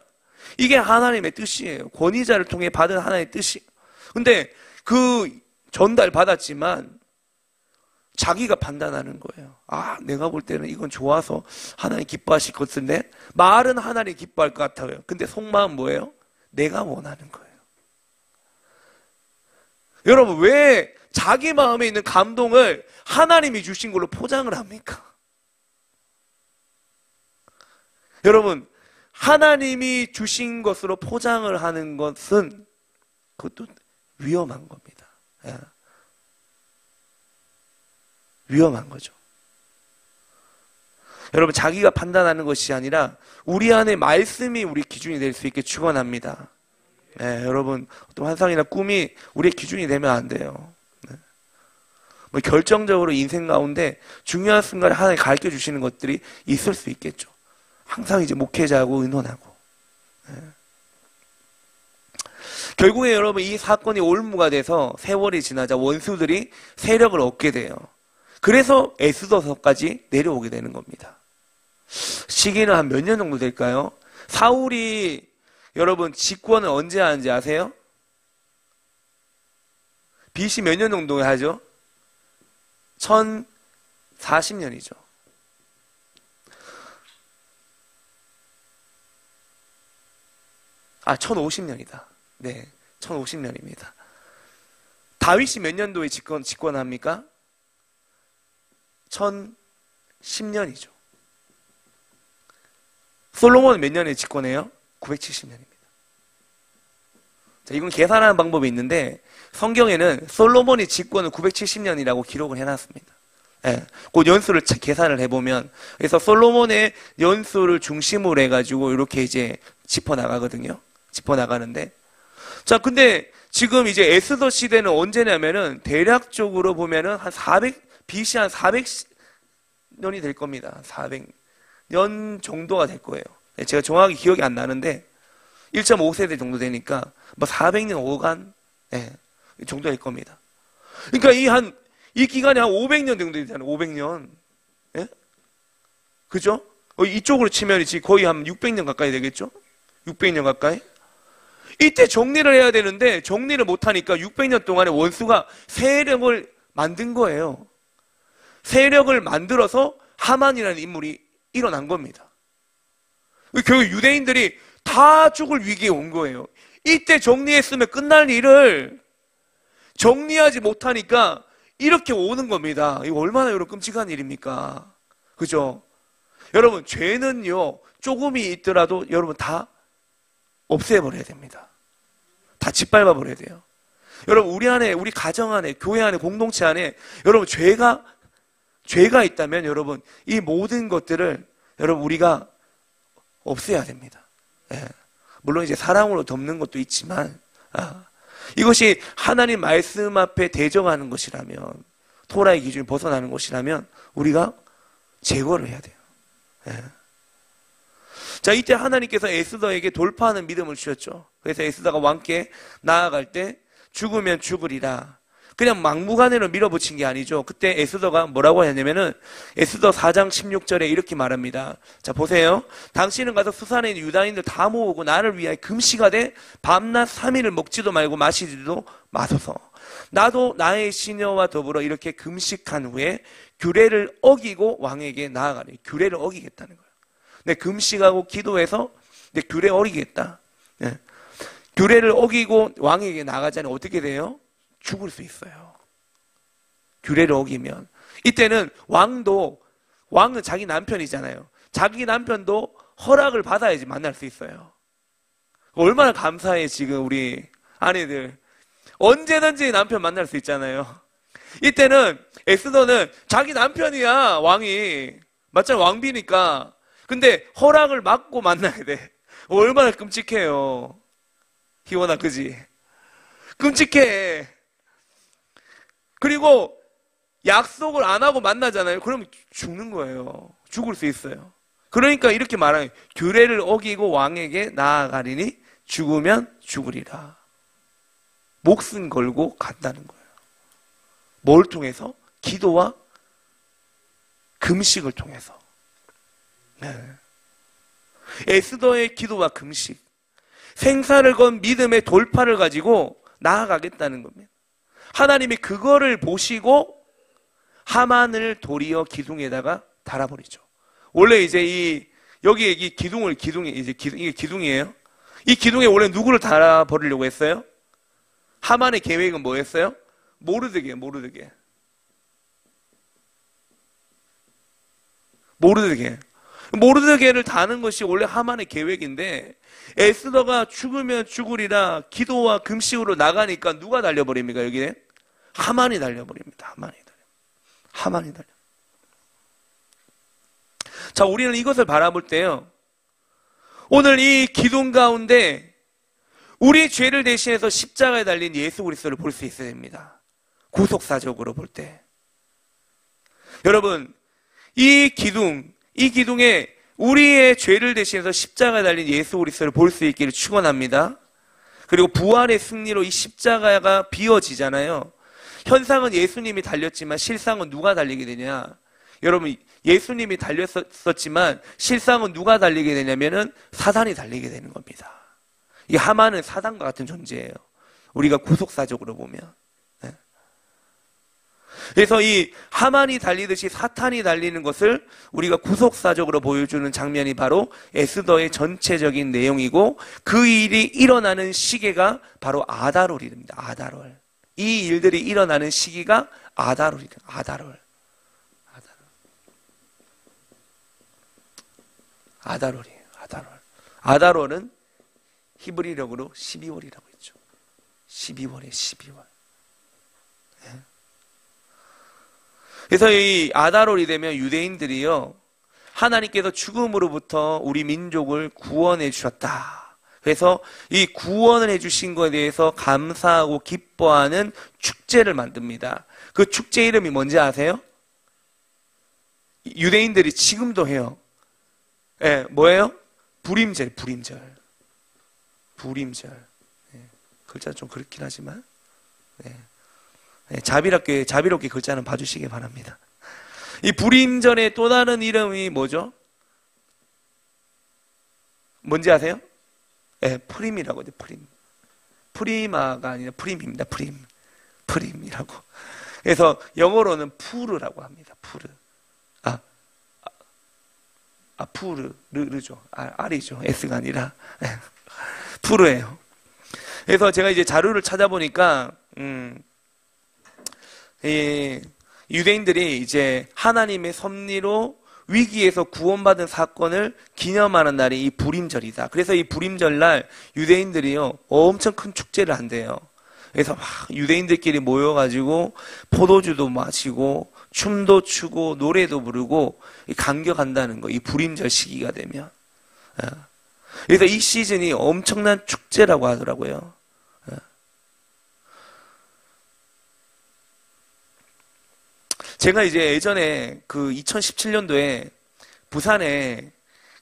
이게 하나님의 뜻이에요. 권위자를 통해 받은 하나님의 뜻이. 근데 그 전달 받았지만 자기가 판단하는 거예요. 아, 내가 볼 때는 이건 좋아서 하나님 기뻐하실 것 같은데, 말은 하나님 기뻐할 것 같아요. 근데 속마음 뭐예요? 내가 원하는 거예요. 여러분, 왜 자기 마음에 있는 감동을 하나님이 주신 걸로 포장을 합니까? 여러분, 하나님이 주신 것으로 포장을 하는 것은 그것도 위험한 겁니다. 위험한 거죠. 여러분, 자기가 판단하는 것이 아니라 우리 안에 말씀이 우리 기준이 될 수 있게 축원합니다. 여러분, 어떤 환상이나 꿈이 우리의 기준이 되면 안 돼요. 뭐 결정적으로 인생 가운데 중요한 순간에 하나님 가르쳐 주시는 것들이 있을 수 있겠죠. 항상 이제 목회자하고 의논하고. 결국에 여러분, 이 사건이 올무가 돼서 세월이 지나자 원수들이 세력을 얻게 돼요. 그래서 에스더서까지 내려오게 되는 겁니다. 시기는 한 몇 년 정도 될까요? 사울이 여러분 집권을 언제 하는지 아세요? BC 몇 년 정도 하죠? 1040년이죠. 아, 1050년이다. 네, 1050년입니다. 다윗이 몇 년도에 집권합니까? 1010년이죠. 솔로몬은 몇 년에 집권해요? 970년입니다. 자, 이건 계산하는 방법이 있는데 성경에는 솔로몬이 집권은 970년이라고 기록을 해놨습니다. 그 연수를 계산을 해보면, 그래서 솔로몬의 연수를 중심으로 해가지고 이렇게 이제 짚어나가거든요. 짚어나가는데, 자, 근데 지금 이제 에스더 시대는 언제냐면은 대략적으로 보면은 한 BC 한 400년이 될 겁니다. 400년 정도가 될 거예요. 제가 정확히 기억이 안 나는데 1.5세대 정도 되니까 뭐 400년 5간 이 정도 될 겁니다. 그러니까 이 기간이 한 500년 정도 되잖아요. 500년. 예? 그죠? 이쪽으로 치면 거의 한 600년 가까이 되겠죠? 600년 가까이? 이때 정리를 해야 되는데 정리를 못하니까 600년 동안에 원수가 세력을 만든 거예요. 세력을 만들어서 하만이라는 인물이 일어난 겁니다. 결국 유대인들이 다 죽을 위기에 온 거예요. 이때 정리했으면 끝날 일을 정리하지 못하니까 이렇게 오는 겁니다. 이거 얼마나 여러분 끔찍한 일입니까? 그죠? 여러분, 죄는요, 조금이 있더라도 여러분 다 없애버려야 됩니다. 다 짓밟아 버려야 돼요. 여러분, 우리 안에, 우리 가정 안에, 교회 안에, 공동체 안에 여러분 죄가 있다면 여러분 이 모든 것들을 여러분 우리가 없애야 됩니다. 예. 물론 이제 사랑으로 덮는 것도 있지만 이것이 하나님 말씀 앞에 대적하는 것이라면, 토라의 기준을 벗어나는 것이라면 우리가 제거를 해야 돼요. 예. 자, 이때 하나님께서 에스더에게 돌파하는 믿음을 주셨죠. 그래서 에스더가 왕께 나아갈 때 죽으면 죽으리라. 그냥 막무가내로 밀어붙인 게 아니죠. 그때 에스더가 뭐라고 하냐면은 에스더 4장 16절에 이렇게 말합니다. 자, 보세요. 당신은 가서 수산에 있는 유다인들 다 모으고 나를 위하여 금식하되 밤낮 3일을 먹지도 말고 마시지도 마소서. 나도 나의 시녀와 더불어 이렇게 금식한 후에 규례를 어기고 왕에게 나아가리. 규례를 어기겠다는 거예요. 내 금식하고 기도해서 내 규례 어기겠다. 네. 규례를 어기고 왕에게 나가자니 어떻게 돼요? 죽을 수 있어요. 규례를 어기면. 이때는 왕은 자기 남편이잖아요. 자기 남편도 허락을 받아야지 만날 수 있어요. 얼마나 감사해 지금 우리 아내들. 언제든지 남편 만날 수 있잖아요. 이때는 에스더는 자기 남편이야, 왕이. 맞잖아, 왕비니까. 근데 허락을 받고 만나야 돼. 얼마나 끔찍해요. 희원아, 그지? 끔찍해. 그리고 약속을 안 하고 만나잖아요. 그러면 죽는 거예요. 죽을 수 있어요. 그러니까 이렇게 말하는, 규례를 어기고 왕에게 나아가리니 죽으면 죽으리라. 목숨 걸고 간다는 거예요. 뭘 통해서? 기도와 금식을 통해서. 네. 에스더의 기도와 금식, 생사를 건 믿음의 돌파를 가지고 나아가겠다는 겁니다. 하나님이 그거를 보시고 하만을 도리어 기둥에다가 달아버리죠. 원래 이제 여기에 이 이게 기둥이에요. 이 기둥에 원래 누구를 달아버리려고 했어요? 하만의 계획은 뭐였어요? 모르드게. 모르드게를 다는 것이 원래 하만의 계획인데, 에스더가 죽으면 죽으리라 기도와 금식으로 나가니까 누가 달려버립니까? 여기에 하만이 달려버립니다. 하만이 달려. 자, 우리는 이것을 바라볼 때요, 오늘 이 기둥 가운데 우리 죄를 대신해서 십자가에 달린 예수 그리스도를 볼 수 있어야 됩니다. 구속사적으로 볼 때. 여러분, 이 기둥에 우리의 죄를 대신해서 십자가에 달린 예수 그리스도를 볼 수 있기를 축원합니다. 그리고 부활의 승리로 이 십자가가 비워지잖아요. 현상은 예수님이 달렸지만 실상은 누가 달리게 되냐? 여러분, 예수님이 달렸었지만 실상은 누가 달리게 되냐면은 사단이 달리게 되는 겁니다. 이 하만은 사단과 같은 존재예요. 우리가 구속사적으로 보면. 네. 그래서 이 하만이 달리듯이 사탄이 달리는 것을 우리가 구속사적으로 보여주는 장면이 바로 에스더의 전체적인 내용이고, 그 일이 일어나는 시기가 바로 아달월입니다. 아달월. 이 일들이 일어나는 시기가 아달월이다. 아달월이에요. 아달월은 히브리력으로 12월이라고 했죠. 12월에 12월. 네. 그래서 이 아달월이 되면 유대인들이요, 하나님께서 죽음으로부터 우리 민족을 구원해 주셨다. 그래서 이 구원을 해주신 것에 대해서 감사하고 기뻐하는 축제를 만듭니다. 그 축제 이름이 뭔지 아세요? 유대인들이 지금도 해요. 예, 뭐예요? 불임절, 불임절. 불임절. 예, 글자 좀 그렇긴 하지만, 예. 예, 자비롭게 글자는 봐주시기 바랍니다. 이 불임절의 또 다른 이름이 뭐죠? 뭔지 아세요? 예, 프림이라고 해요, 프림. 프리마가 아니라 프림입니다, 프림. 프림이라고. 그래서 영어로는 푸르라고 합니다, 푸르. 푸르, 르죠. R이죠. S가 아니라. 푸르예요. 그래서 제가 이제 자료를 찾아보니까, 유대인들이 이제 하나님의 섭리로 위기에서 구원받은 사건을 기념하는 날이 이 불임절이다. 그래서 이 불임절날 유대인들이요, 엄청 큰 축제를 한대요. 그래서 막 유대인들끼리 모여가지고 포도주도 마시고 춤도 추고 노래도 부르고 감격한다는 거. 이 불임절 시기가 되면. 그래서 이 시즌이 엄청난 축제라고 하더라고요. 제가 이제 예전에 그 2017년도에 부산에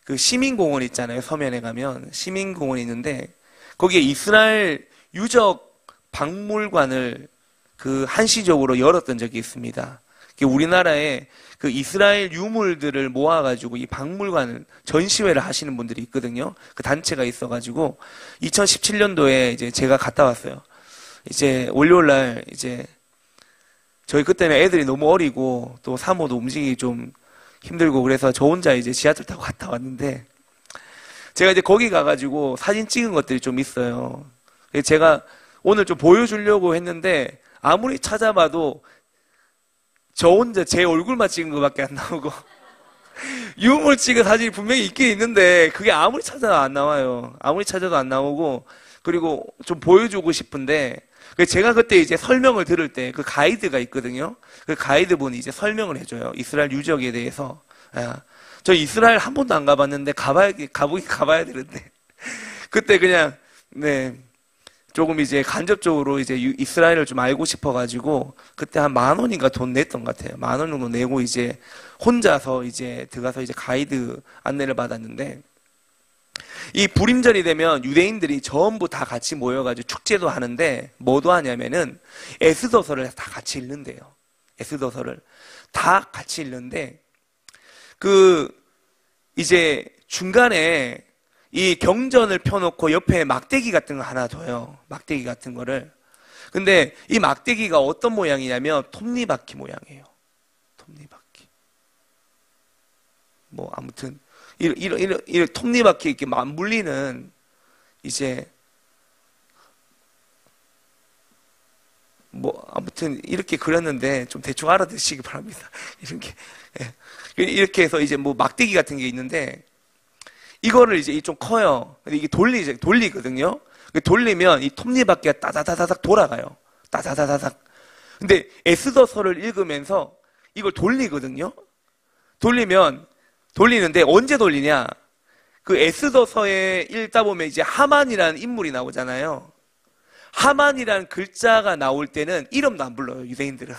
그 시민공원 있잖아요. 서면에 가면 시민공원이 있는데 거기에 이스라엘 유적 박물관을 그 한시적으로 열었던 적이 있습니다. 우리나라에 그 이스라엘 유물들을 모아가지고 이 박물관을 전시회를 하시는 분들이 있거든요. 그 단체가 있어가지고 2017년도에 이제 제가 갔다 왔어요. 이제 월요일날 이제 저희 그때는 애들이 너무 어리고 또 사모도 움직이기 좀 힘들고 그래서 저 혼자 이제 지하철 타고 갔다 왔는데 제가 이제 거기 가가지고 사진 찍은 것들이 좀 있어요. 제가 오늘 좀 보여주려고 했는데 아무리 찾아봐도 저 혼자 제 얼굴만 찍은 것밖에 안 나오고 유물 찍은 사진이 분명히 있긴 있는데 그게 아무리 찾아도 안 나와요. 아무리 찾아도 안 나오고 그리고 좀 보여주고 싶은데 제가 그때 이제 설명을 들을 때 그 가이드가 있거든요. 그 가이드분이 이제 설명을 해줘요. 이스라엘 유적에 대해서. 저 이스라엘 한 번도 안 가봤는데 가보긴 가봐야 되는데 그때 그냥 네. 조금 이제 간접적으로 이제 이스라엘을 좀 알고 싶어가지고 그때 한 10,000원인가 돈 냈던 것 같아요. 10,000원 정도 내고 이제 혼자서 이제 들어가서 이제 가이드 안내를 받았는데 이 불임절이 되면 유대인들이 전부 다 같이 모여가지고 축제도 하는데 뭐도 하냐면은 에스더서를 다 같이 읽는데요. 에스더서를 다 같이 읽는데 그 이제 중간에 이 경전을 펴놓고 옆에 막대기 같은 거 하나 둬요. 막대기 같은 거를. 근데 이 막대기가 어떤 모양이냐면 톱니바퀴 모양이에요. 톱니바퀴. 뭐 아무튼 이런 톱니바퀴 이렇게 맞물리는 이제 뭐 아무튼 이렇게 그렸는데 좀 대충 알아듣시기 바랍니다. 이렇게 해서 이제 뭐 막대기 같은 게 있는데 이거를 이제 좀 커요. 근데 이게 돌리거든요. 돌리면 이 톱니바퀴가 따다다다닥 돌아가요. 따다다다닥. 근데 에스더서를 읽으면서 이걸 돌리거든요. 돌리는데 언제 돌리냐? 그 에스더서에 읽다 보면 이제 하만이라는 인물이 나오잖아요. 하만이라는 글자가 나올 때는 이름도 안 불러요, 유대인들은.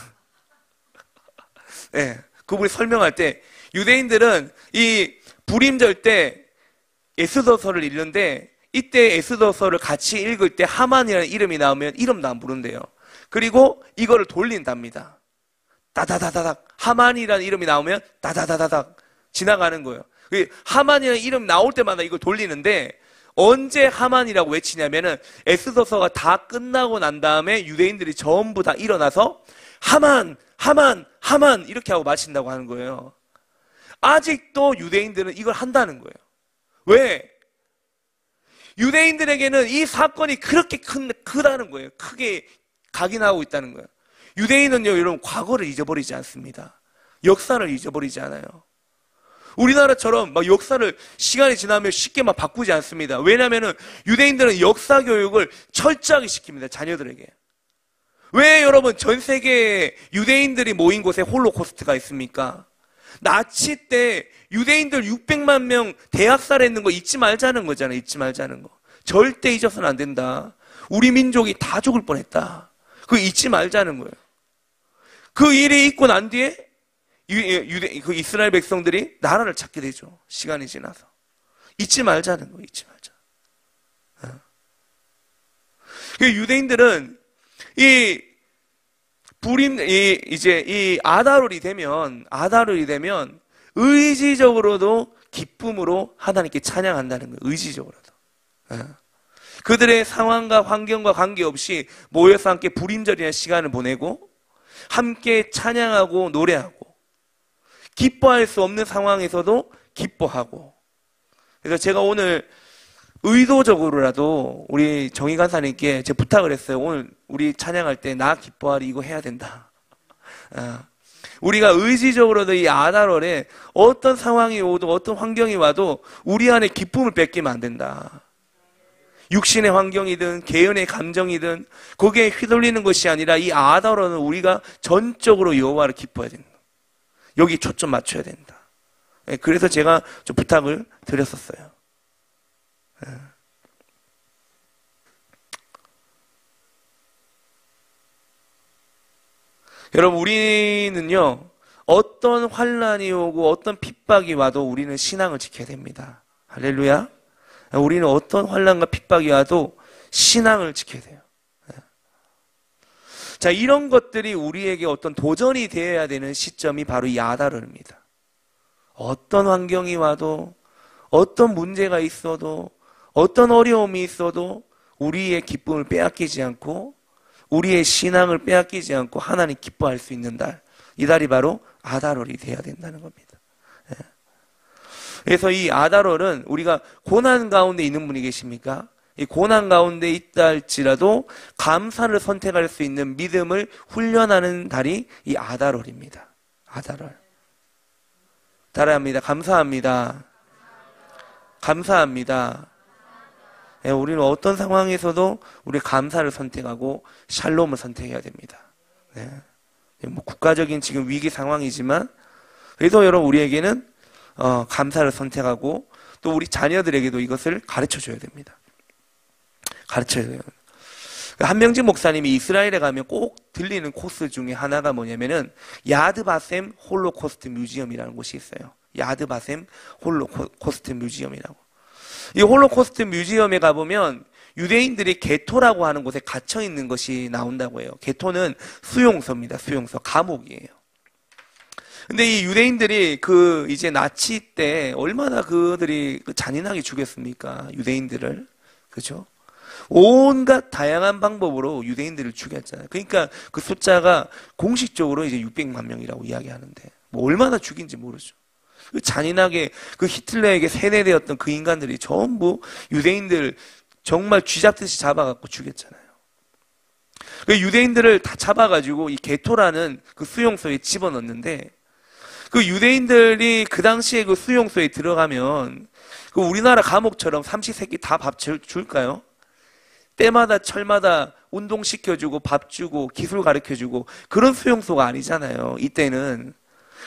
네, 그분이 설명할 때 유대인들은 이 불임절 때 에스더서를 읽는데 이때 에스더서를 같이 읽을 때 하만이라는 이름이 나오면 이름도 안 부른대요. 그리고 이거를 돌린답니다. 따다다다닥. 하만이라는 이름이 나오면 따다다다닥 지나가는 거예요. 하만이라는 이름 나올 때마다 이걸 돌리는데 언제 하만이라고 외치냐면은 에스더서가 다 끝나고 난 다음에 유대인들이 전부 다 일어나서 하만 이렇게 하고 마친다고 하는 거예요. 아직도 유대인들은 이걸 한다는 거예요. 왜? 유대인들에게는 이 사건이 그렇게 크다는 거예요. 크게 각인하고 있다는 거예요. 유대인은요, 여러분, 과거를 잊어버리지 않습니다. 역사를 잊어버리지 않아요. 우리나라처럼 막 역사를 시간이 지나면 쉽게 막 바꾸지 않습니다. 왜냐면은 유대인들은 역사 교육을 철저하게 시킵니다. 자녀들에게. 왜 여러분 전 세계에 유대인들이 모인 곳에 홀로코스트가 있습니까? 나치 때 유대인들 600만 명 대학살했는 거 잊지 말자는 거잖아요. 잊지 말자는 거. 절대 잊어서는 안 된다. 우리 민족이 다 죽을 뻔했다. 그거 잊지 말자는 거예요. 그 일이 있고 난 뒤에 그 이스라엘 백성들이 나라를 찾게 되죠. 시간이 지나서. 잊지 말자는 거예요. 잊지 말자. 그 유대인들은 이 아달월이 되면 의지적으로도 기쁨으로 하나님께 찬양한다는 거예요. 의지적으로도. 그들의 상황과 환경과 관계없이 모여서 함께 불임절이라는 시간을 보내고 함께 찬양하고 노래하고 기뻐할 수 없는 상황에서도 기뻐하고. 그래서 제가 오늘 의도적으로라도 우리 정희 간사님께 제가 부탁을 했어요. 오늘 우리 찬양할 때 나 기뻐하리 이거 해야 된다. 우리가 의지적으로도 이 아달월에 어떤 상황이 오도 어떤 환경이 와도 우리 안에 기쁨을 뺏기면 안 된다. 육신의 환경이든 개연의 감정이든 거기에 휘둘리는 것이 아니라 이 아달월은 우리가 전적으로 여호와를 기뻐해야 된다. 여기 초점 맞춰야 된다. 그래서 제가 좀 부탁을 드렸었어요. 여러분, 우리는요, 어떤 환난이 오고 어떤 핍박이 와도 우리는 신앙을 지켜야 됩니다. 할렐루야. 우리는 어떤 환난과 핍박이 와도 신앙을 지켜야 돼요. 자, 이런 것들이 우리에게 어떤 도전이 되어야 되는 시점이 바로 이 아달월입니다. 어떤 환경이 와도, 어떤 문제가 있어도, 어떤 어려움이 있어도 우리의 기쁨을 빼앗기지 않고 우리의 신앙을 빼앗기지 않고 하나님 기뻐할 수 있는 달, 이 달이 바로 아달월이 되어야 된다는 겁니다. 그래서 이 아달월은 우리가 고난 가운데 있는 분이 계십니까? 이 고난 가운데 있다 할지라도 감사를 선택할 수 있는 믿음을 훈련하는 달이 이 아달월입니다. 아달월. 따라합니다. 감사합니다. 감사합니다. 우리는 어떤 상황에서도 우리 감사를 선택하고 샬롬을 선택해야 됩니다. 뭐 국가적인 지금 위기 상황이지만 그래도 여러분 우리에게는 감사를 선택하고 또 우리 자녀들에게도 이것을 가르쳐 줘야 됩니다. 가르쳐야 돼요. 한명진 목사님이 이스라엘에 가면 꼭 들리는 코스 중에 하나가 뭐냐면은 야드바셈 홀로코스트 뮤지엄이라는 곳이 있어요. 야드바셈 홀로코스트 뮤지엄이라고. 이 홀로코스트 뮤지엄에 가보면 유대인들이 게토라고 하는 곳에 갇혀 있는 것이 나온다고 해요. 게토는 수용소입니다. 수용소, 감옥이에요. 근데 이 유대인들이 이제 나치 때 얼마나 그들이 잔인하게 죽였습니까? 유대인들을. 그죠? 온갖 다양한 방법으로 유대인들을 죽였잖아요. 그러니까 그 숫자가 공식적으로 이제 600만 명이라고 이야기하는데, 뭐 얼마나 죽인지 모르죠. 잔인하게 히틀러에게 세뇌되었던 그 인간들이 전부 유대인들 정말 쥐잡듯이 잡아갖고 죽였잖아요. 유대인들을 다 잡아가지고 이 게토라는 그 수용소에 집어넣는데, 그 유대인들이 그 당시에 그 수용소에 들어가면 그 우리나라 감옥처럼 삼시세끼 다 밥 줄까요? 때마다 철마다 운동시켜주고 밥 주고 기술 가르쳐주고 그런 수용소가 아니잖아요. 이때는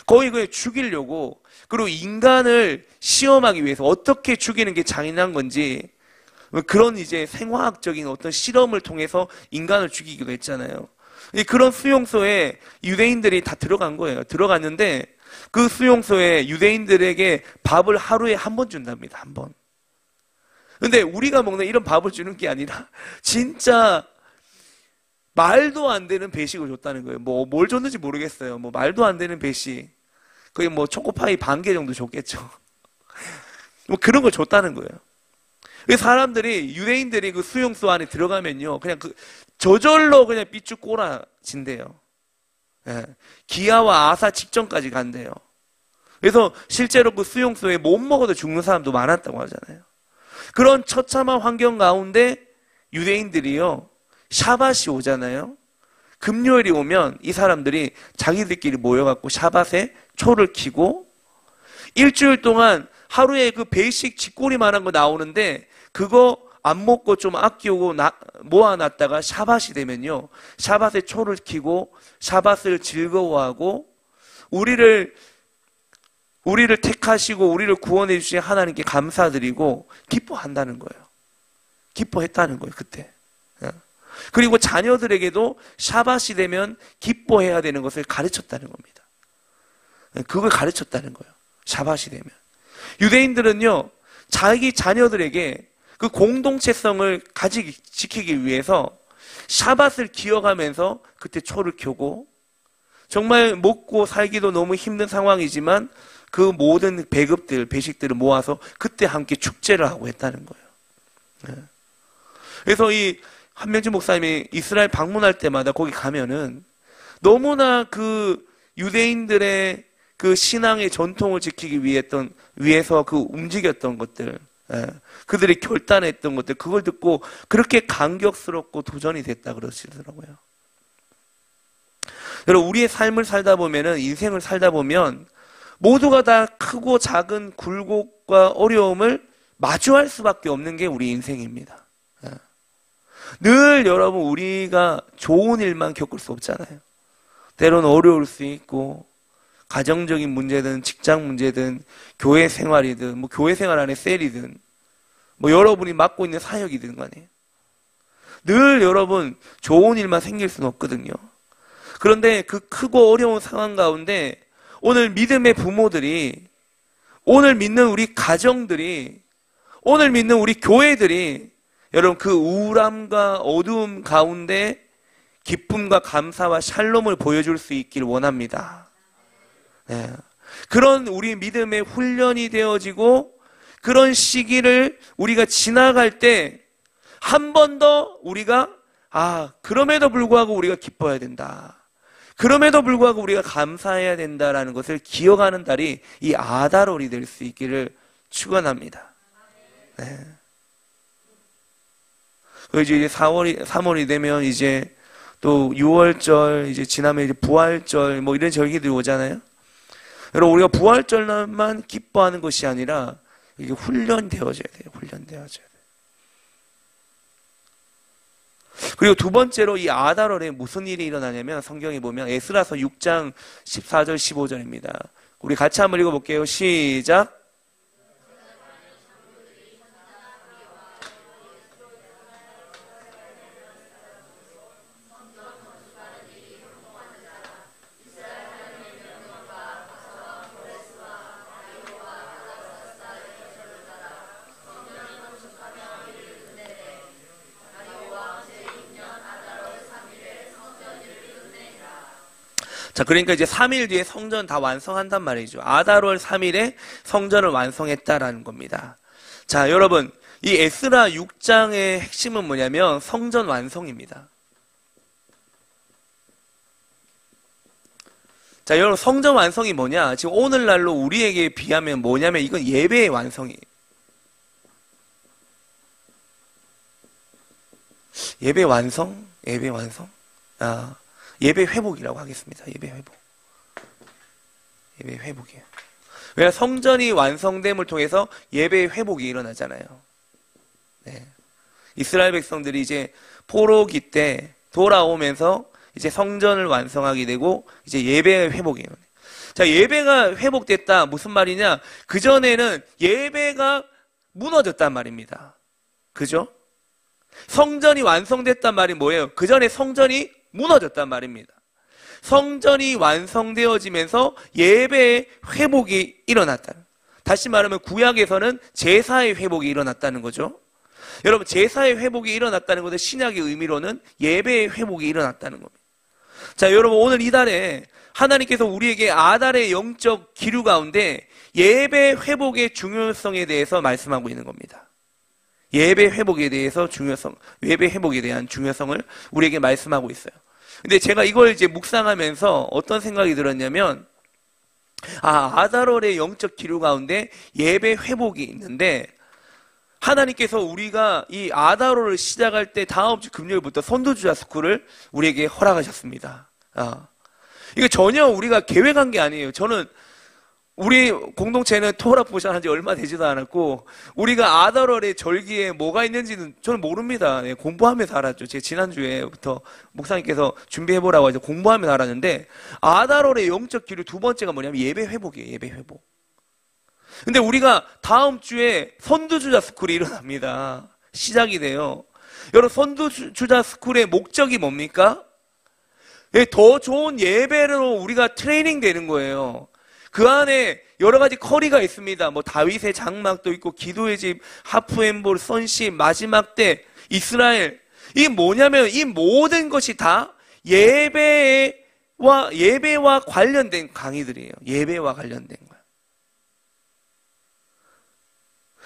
거의 그냥 죽이려고, 그리고 인간을 시험하기 위해서 어떻게 죽이는 게 잔인한 건지 그런 이제 생화학적인 어떤 실험을 통해서 인간을 죽이기도 했잖아요. 그런 수용소에 유대인들이 다 들어간 거예요. 들어갔는데 그 수용소에 유대인들에게 밥을 하루에 한 번 준답니다. 한 번. 근데 우리가 먹는 이런 밥을 주는 게 아니라 진짜 말도 안 되는 배식을 줬다는 거예요. 뭐 뭘 줬는지 모르겠어요. 뭐 말도 안 되는 배식. 거의 뭐 초코파이 반 개 정도 줬겠죠. 뭐 그런 걸 줬다는 거예요. 사람들이, 유대인들이 그 수용소 안에 들어가면요, 그냥 저절로 그냥 삐쭉 꼬라진대요. 예. 기아와 아사 직전까지 간대요. 그래서 실제로 그 수용소에 못 먹어도 죽는 사람도 많았다고 하잖아요. 그런 처참한 환경 가운데 유대인들이요, 샤밧이 오잖아요. 금요일이 오면 이 사람들이 자기들끼리 모여갖고 샤밧에 초를 켜고 일주일 동안 하루에 그 베이식 쥐꼬리만한 거 나오는데 그거 안 먹고 좀 아끼고 모아놨다가 샤밧이 되면요, 샤밧에 초를 켜고 샤밧을 즐거워하고 우리를 택하시고 우리를 구원해 주신 하나님께 감사드리고 기뻐한다는 거예요. 기뻐했다는 거예요, 그때. 그리고 자녀들에게도 샤밧이 되면 기뻐해야 되는 것을 가르쳤다는 겁니다. 그걸 가르쳤다는 거예요. 샤밧이 되면. 유대인들은요, 자기 자녀들에게 그 공동체성을 지키기 위해서 샤밧을 기억하면서 그때 초를 켜고, 정말 먹고 살기도 너무 힘든 상황이지만 그 모든 배식들을 모아서 그때 함께 축제를 하고 했다는 거예요. 그래서 이 한명진 목사님이 이스라엘 방문할 때마다 거기 가면은 너무나 그 유대인들의 그 신앙의 전통을 지키기 위해서 그 움직였던 것들, 그들이 결단했던 것들, 그걸 듣고 그렇게 감격스럽고 도전이 됐다 그러시더라고요. 여러분, 우리의 삶을 살다 보면은, 인생을 살다 보면 모두가 다 크고 작은 굴곡과 어려움을 마주할 수밖에 없는 게 우리 인생입니다. 늘 여러분, 우리가 좋은 일만 겪을 수 없잖아요. 때로는 어려울 수 있고, 가정적인 문제든 직장 문제든 교회 생활이든 교회 생활 안에 셀이든 여러분이 맡고 있는 사역이든 간에 늘 여러분 좋은 일만 생길 수는 없거든요. 그런데 그 크고 어려운 상황 가운데 오늘 믿음의 부모들이, 오늘 믿는 우리 가정들이, 오늘 믿는 우리 교회들이 여러분 그 우울함과 어두움 가운데 기쁨과 감사와 샬롬을 보여줄 수 있기를 원합니다. 네. 그런 우리 믿음의 훈련이 되어지고 그런 시기를 우리가 지나갈 때 한 번 더 우리가 그럼에도 불구하고 우리가 기뻐해야 된다. 그럼에도 불구하고 우리가 감사해야 된다라는 것을 기억하는 달이 이 아달월이 될 수 있기를 축원합니다. 네. 이제 3월이 되면 이제 또 6월절, 이제 지나면 이제 부활절, 이런 절기들이 오잖아요. 여러분, 우리가 부활절만 기뻐하는 것이 아니라 이게 훈련되어져야 돼요. 훈련되어져야 돼요. 그리고 두 번째로 이 아달월에 무슨 일이 일어나냐면 성경에 보면 에스라서 6장 14절 15절입니다. 우리 같이 한번 읽어볼게요. 시작. 자, 그러니까 이제 3일 뒤에 성전 다 완성한단 말이죠. 아달월 3일에 성전을 완성했다라는 겁니다. 자, 여러분, 이 에스라 6장의 핵심은 뭐냐면 성전 완성입니다. 자, 여러분, 성전 완성이 뭐냐? 지금 오늘날로 우리에게 비하면 뭐냐면 이건 예배의 완성이에요. 예배 완성? 예배 완성? 예배 회복이라고 하겠습니다. 예배 회복. 예배 회복이에요. 왜냐하면 성전이 완성됨을 통해서 예배 회복이 일어나잖아요. 네. 이스라엘 백성들이 이제 포로기 때 돌아오면서 이제 성전을 완성하게 되고 이제 예배 회복이 일어나요. 자, 예배가 회복됐다. 무슨 말이냐? 그전에는 예배가 무너졌단 말입니다. 그죠? 성전이 완성됐단 말이 뭐예요? 그전에 성전이 무너졌단 말입니다. 성전이 완성되어지면서 예배의 회복이 일어났다. 다시 말하면 구약에서는 제사의 회복이 일어났다는 거죠. 여러분, 제사의 회복이 일어났다는 것은 신약의 의미로는 예배의 회복이 일어났다는 겁니다. 자, 여러분, 오늘 이달에 하나님께서 우리에게 아달의 영적 기류 가운데 예배 회복의 중요성에 대해서 말씀하고 있는 겁니다. 예배 회복에 대해서 예배 회복에 대한 중요성을 우리에게 말씀하고 있어요. 근데 제가 이걸 이제 묵상하면서 어떤 생각이 들었냐면, 아달월의 영적 기류 가운데 예배 회복이 있는데, 하나님께서 우리가 이 아달월을 시작할 때 다음 주 금요일부터 선도주자 스쿨을 우리에게 허락하셨습니다. 이게 전혀 우리가 계획한 게 아니에요. 우리 공동체는 토라 포션 한 지 얼마 되지도 않았고, 우리가 아달월의 절기에 뭐가 있는지는 저는 모릅니다. 네, 공부하면서 알았죠. 제가 지난주에부터 목사님께서 준비해보라고 해서 공부하면서 알았는데, 아달월의 영적 기류 두 번째가 뭐냐면 예배 회복이에요. 예배 회복. 근데 우리가 다음 주에 선두주자 스쿨이 일어납니다. 시작이 돼요. 여러분, 선두주자 스쿨의 목적이 뭡니까? 더 좋은 예배로 우리가 트레이닝 되는 거예요. 그 안에 여러 가지 커리가 있습니다. 뭐 다윗의 장막도 있고 기도의 집, 하프엠볼, 선시, 마지막 때, 이스라엘. 이게 뭐냐면 이 모든 것이 다 예배와 관련된 강의들이에요. 예배와 관련된 거예요.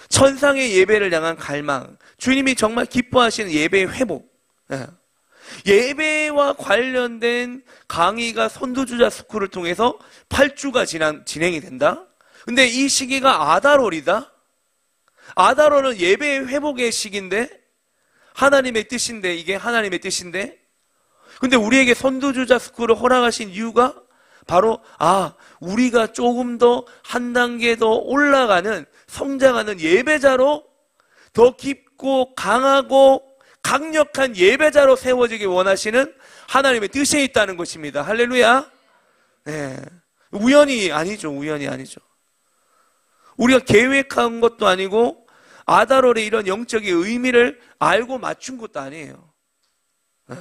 천상의 예배를 향한 갈망, 주님이 정말 기뻐하시는 예배의 회복, 예배와 관련된 강의가 선두주자 스쿨을 통해서 8주가 진행이 된다. 근데 이 시기가 아달월이다. 아달월은 예배의 회복의 시기인데, 하나님의 뜻인데, 이게 하나님의 뜻인데, 근데 우리에게 선두주자 스쿨을 허락하신 이유가 바로 우리가 조금 더 한 단계 더 올라가는, 성장하는 예배자로 더 깊고 강하고 강력한 예배자로 세워지기 원하시는 하나님의 뜻에 있다는 것입니다. 할렐루야. 네. 우연이 아니죠. 우연이 아니죠. 우리가 계획한 것도 아니고 아달월의 이런 영적인 의미를 알고 맞춘 것도 아니에요. 네.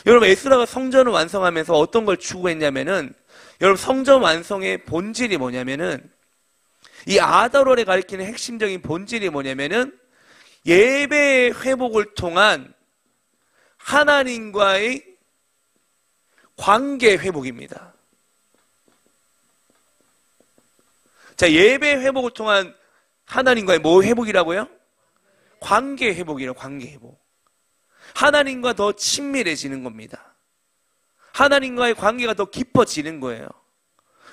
여러분, 에스라가 성전을 완성하면서 어떤 걸 추구했냐면은, 여러분, 성전 완성의 본질이 뭐냐면은, 이 아달월에 가리키는 핵심적인 본질이 뭐냐면은, 예배의 회복을 통한 하나님과의 관계 회복입니다. 자, 예배 회복을 통한 하나님과의 뭐 회복이라고요? 관계 회복이라고, 관계 회복. 하나님과 더 친밀해지는 겁니다. 하나님과의 관계가 더 깊어지는 거예요.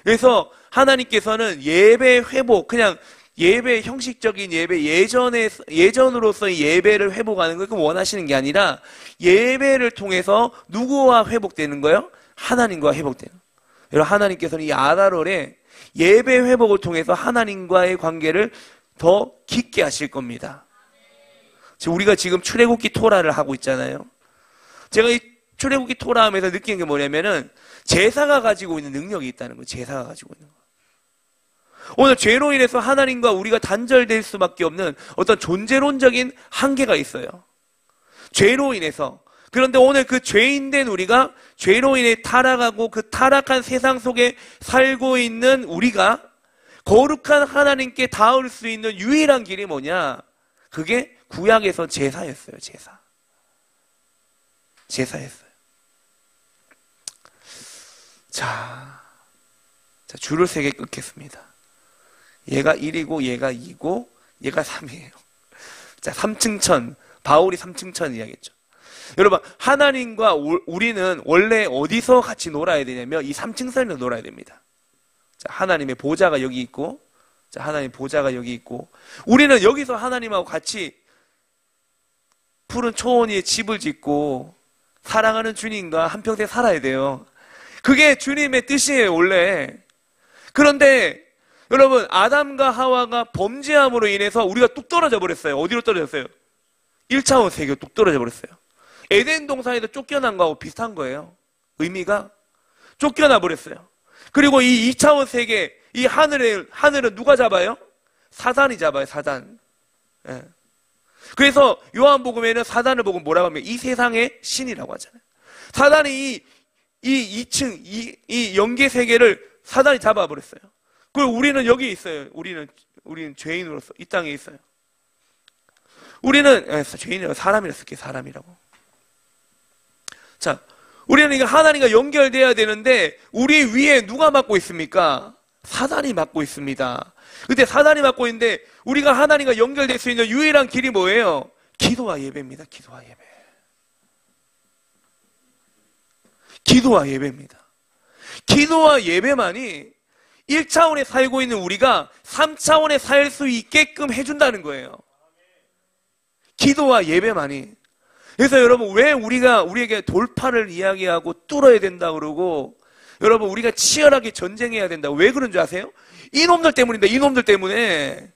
그래서 하나님께서는 예배 회복, 그냥 예배, 형식적인 예배, 예전으로서의 예배를 회복하는 걸 원하시는 게 아니라 예배를 통해서 누구와 회복되는 거예요? 하나님과 회복되는 거예요. 여러분, 하나님께서는 이 아달월에 예배 회복을 통해서 하나님과의 관계를 더 깊게 하실 겁니다. 우리가 지금 출애굽기 토라를 하고 있잖아요. 제가 이 출애굽기 토라 하면서 느끼는 게 뭐냐면은 제사가 가지고 있는 능력이 있다는 거예요. 제사가 가지고 있는 거. 오늘 죄로 인해서 하나님과 우리가 단절될 수밖에 없는 어떤 존재론적인 한계가 있어요. 죄로 인해서. 그런데 오늘 그 죄인된 우리가 죄로 인해 타락하고 그 타락한 세상 속에 살고 있는 우리가 거룩한 하나님께 닿을 수 있는 유일한 길이 뭐냐? 그게 구약에서 제사였어요. 제사였어요. 자, 줄을 3개 끊겠습니다. 얘가 1이고 얘가 2고 얘가 3이에요. 자, 3층 천. 바울이 3층 천 이야기했죠. 여러분, 하나님과 우리는 원래 어디서 같이 놀아야 되냐면 이 3층 선에서 놀아야 됩니다. 자, 하나님의 보좌가 여기 있고, 자, 하나님의 보좌가 여기 있고, 우리는 여기서 하나님하고 같이 푸른 초원 위에 집을 짓고 사랑하는 주님과 한평생 살아야 돼요. 그게 주님의 뜻이에요, 원래. 그런데 여러분, 아담과 하와가 범죄함으로 인해서 우리가 뚝 떨어져 버렸어요. 어디로 떨어졌어요? 1차원 세계로 뚝 떨어져 버렸어요. 에덴 동산에서 쫓겨난 거하고 비슷한 거예요. 의미가 쫓겨나 버렸어요. 그리고 이 2차원 세계, 이 하늘은 누가 잡아요? 사단이 잡아요, 사단. 예. 그래서 요한복음에는 사단을 보고 뭐라고 하면 이 세상의 신이라고 하잖아요. 사단이 이 2층, 이 영계 세계를 사단이 잡아버렸어요. 그리고 우리는 여기 있어요. 우리는 죄인으로서 이 땅에 있어요. 우리는 죄인이라고, 사람이라 쓸게, 사람이라고. 자, 우리는 이거 하나님과 연결돼야 되는데 우리 위에 누가 맡고 있습니까? 사단이 맡고 있습니다. 근데 사단이 맡고 있는데 우리가 하나님과 연결될 수 있는 유일한 길이 뭐예요? 기도와 예배입니다. 기도와 예배. 기도와 예배입니다. 기도와 예배만이 1차원에 살고 있는 우리가 3차원에 살 수 있게끔 해준다는 거예요. 기도와 예배만이. 그래서 여러분, 왜 우리에게 돌파를 이야기하고 뚫어야 된다 그러고, 여러분, 우리가 치열하게 전쟁해야 된다. 왜 그런 줄 아세요? 이놈들 때문인데, 이놈들 때문에.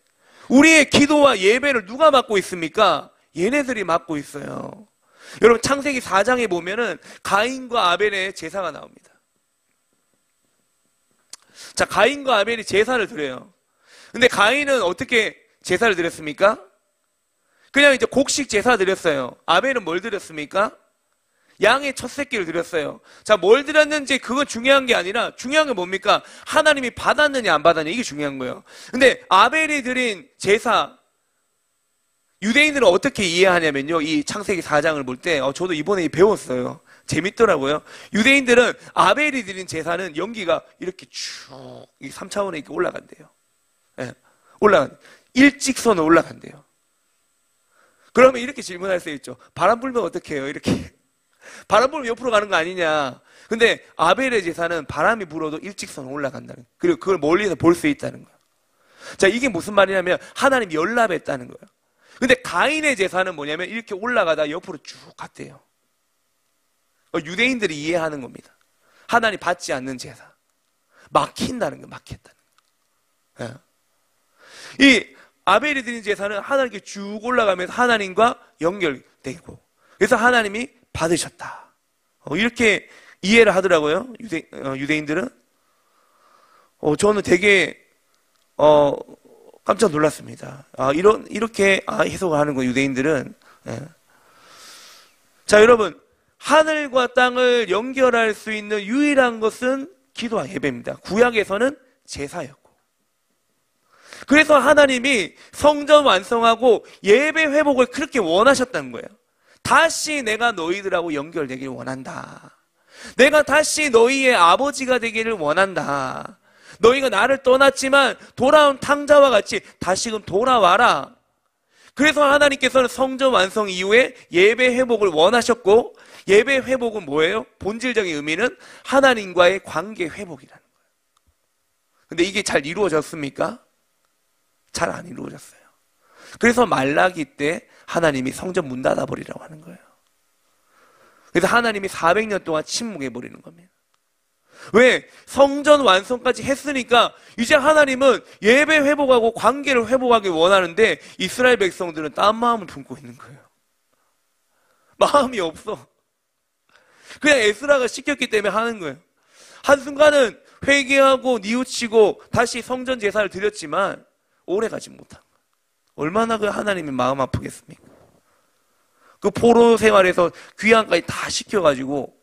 우리의 기도와 예배를 누가 맡고 있습니까? 얘네들이 맡고 있어요. 여러분, 창세기 4장에 보면은 가인과 아벨의 제사가 나옵니다. 자, 가인과 아벨이 제사를 드려요. 근데 가인은 어떻게 제사를 드렸습니까? 그냥 이제 곡식 제사 드렸어요. 아벨은 뭘 드렸습니까? 양의 첫 새끼를 드렸어요. 자, 뭘 드렸는지 그건 중요한 게 아니라 중요한 게 뭡니까? 하나님이 받았느냐 안 받았느냐 이게 중요한 거예요. 근데 아벨이 드린 제사, 유대인들은 어떻게 이해하냐면요. 이 창세기 4장을 볼 때 저도 이번에 배웠어요. 재밌더라고요. 유대인들은 아벨이 드린 제사는 연기가 이렇게 쭉 3차원에 이렇게 올라간대요. 예, 일직선으로 올라간대요. 그러면 이렇게 질문할 수 있죠. 바람 불면 어떻게 해요? 이렇게. 바람 불면 옆으로 가는 거 아니냐. 근데 아벨의 제사는 바람이 불어도 일직선으로 올라간다는 거예요. 그리고 그걸 멀리서 볼 수 있다는 거예요. 자, 이게 무슨 말이냐면 하나님이 연락했다는 거예요. 근데 가인의 제사는 뭐냐면 이렇게 올라가다 옆으로 쭉 갔대요. 유대인들이 이해하는 겁니다. 하나님 받지 않는 제사. 막힌다는 거예요. 막혔다는 거예요. 예. 이 아벨이 드린 제사는 하나님께 쭉 올라가면서 하나님과 연결되고 그래서 하나님이 받으셨다. 이렇게 이해를 하더라고요. 유대인들은. 저는 되게 깜짝 놀랐습니다. 이렇게 해석을 하는 거 유대인들은. 예. 자, 여러분, 하늘과 땅을 연결할 수 있는 유일한 것은 기도와 예배입니다. 구약에서는 제사였고. 그래서 하나님이 성전 완성하고 예배 회복을 그렇게 원하셨다는 거예요. 다시 내가 너희들하고 연결되기를 원한다. 내가 다시 너희의 아버지가 되기를 원한다. 너희가 나를 떠났지만 돌아온 탕자와 같이 다시금 돌아와라. 그래서 하나님께서는 성전 완성 이후에 예배 회복을 원하셨고 예배 회복은 뭐예요? 본질적인 의미는 하나님과의 관계 회복이라는 거예요. 근데 이게 잘 이루어졌습니까? 잘 안 이루어졌어요. 그래서 말라기 때 하나님이 성전 문 닫아버리라고 하는 거예요. 그래서 하나님이 400년 동안 침묵해버리는 겁니다. 왜? 성전 완성까지 했으니까 이제 하나님은 예배 회복하고 관계를 회복하기 원하는데 이스라엘 백성들은 딴 마음을 품고 있는 거예요. 마음이 없어. 그냥 에스라가 시켰기 때문에 하는 거예요. 한순간은 회개하고 뉘우치고 다시 성전 제사를 드렸지만 오래 가지 못한 거예요. 얼마나 그 하나님이 마음 아프겠습니까? 그 포로 생활에서 귀향까지 다 시켜가지고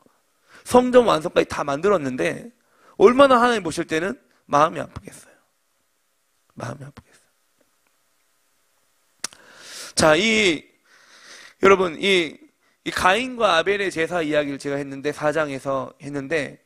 성전 완성까지 다 만들었는데 얼마나 하나님 보실 때는 마음이 아프겠어요. 마음이 아프겠어요. 자, 여러분, 이 가인과 아벨의 제사 이야기를 제가 했는데 4장에서 했는데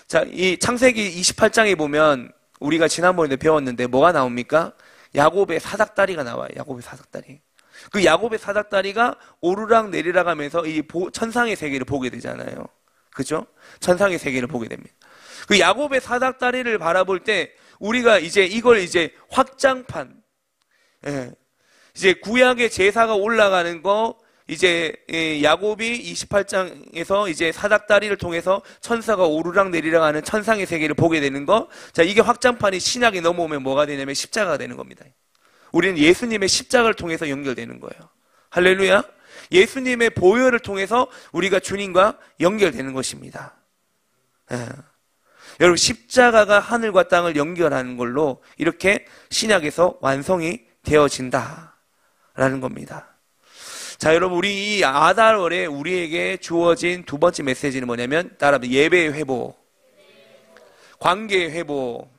자, 이 창세기 28장에 보면 우리가 지난번에 배웠는데 뭐가 나옵니까? 야곱의 사닥다리가 나와요. 야곱의 사닥다리. 그 야곱의 사닥다리가 오르락 내리락 하면서 이 천상의 세계를 보게 되잖아요. 그죠? 천상의 세계를 보게 됩니다. 그 야곱의 사닥다리를 바라볼 때 우리가 이걸 확장판, 이제 구약의 제사가 올라가는 거 이제 야곱이 28장에서 이제 사닥다리를 통해서 천사가 오르락 내리락 하는 천상의 세계를 보게 되는 거. 자, 이게 확장판이 신약에 넘어오면 뭐가 되냐면 십자가가 되는 겁니다. 우리는 예수님의 십자가를 통해서 연결되는 거예요. 할렐루야. 예수님의 보혈을 통해서 우리가 주님과 연결되는 것입니다. 여러분, 십자가가 하늘과 땅을 연결하는 걸로 이렇게 신약에서 완성이 되어진다라는 겁니다. 자, 여러분, 우리 이 아달월에 우리에게 주어진 두 번째 메시지는 뭐냐면 따라합니다. 예배의 회복, 관계의 회복.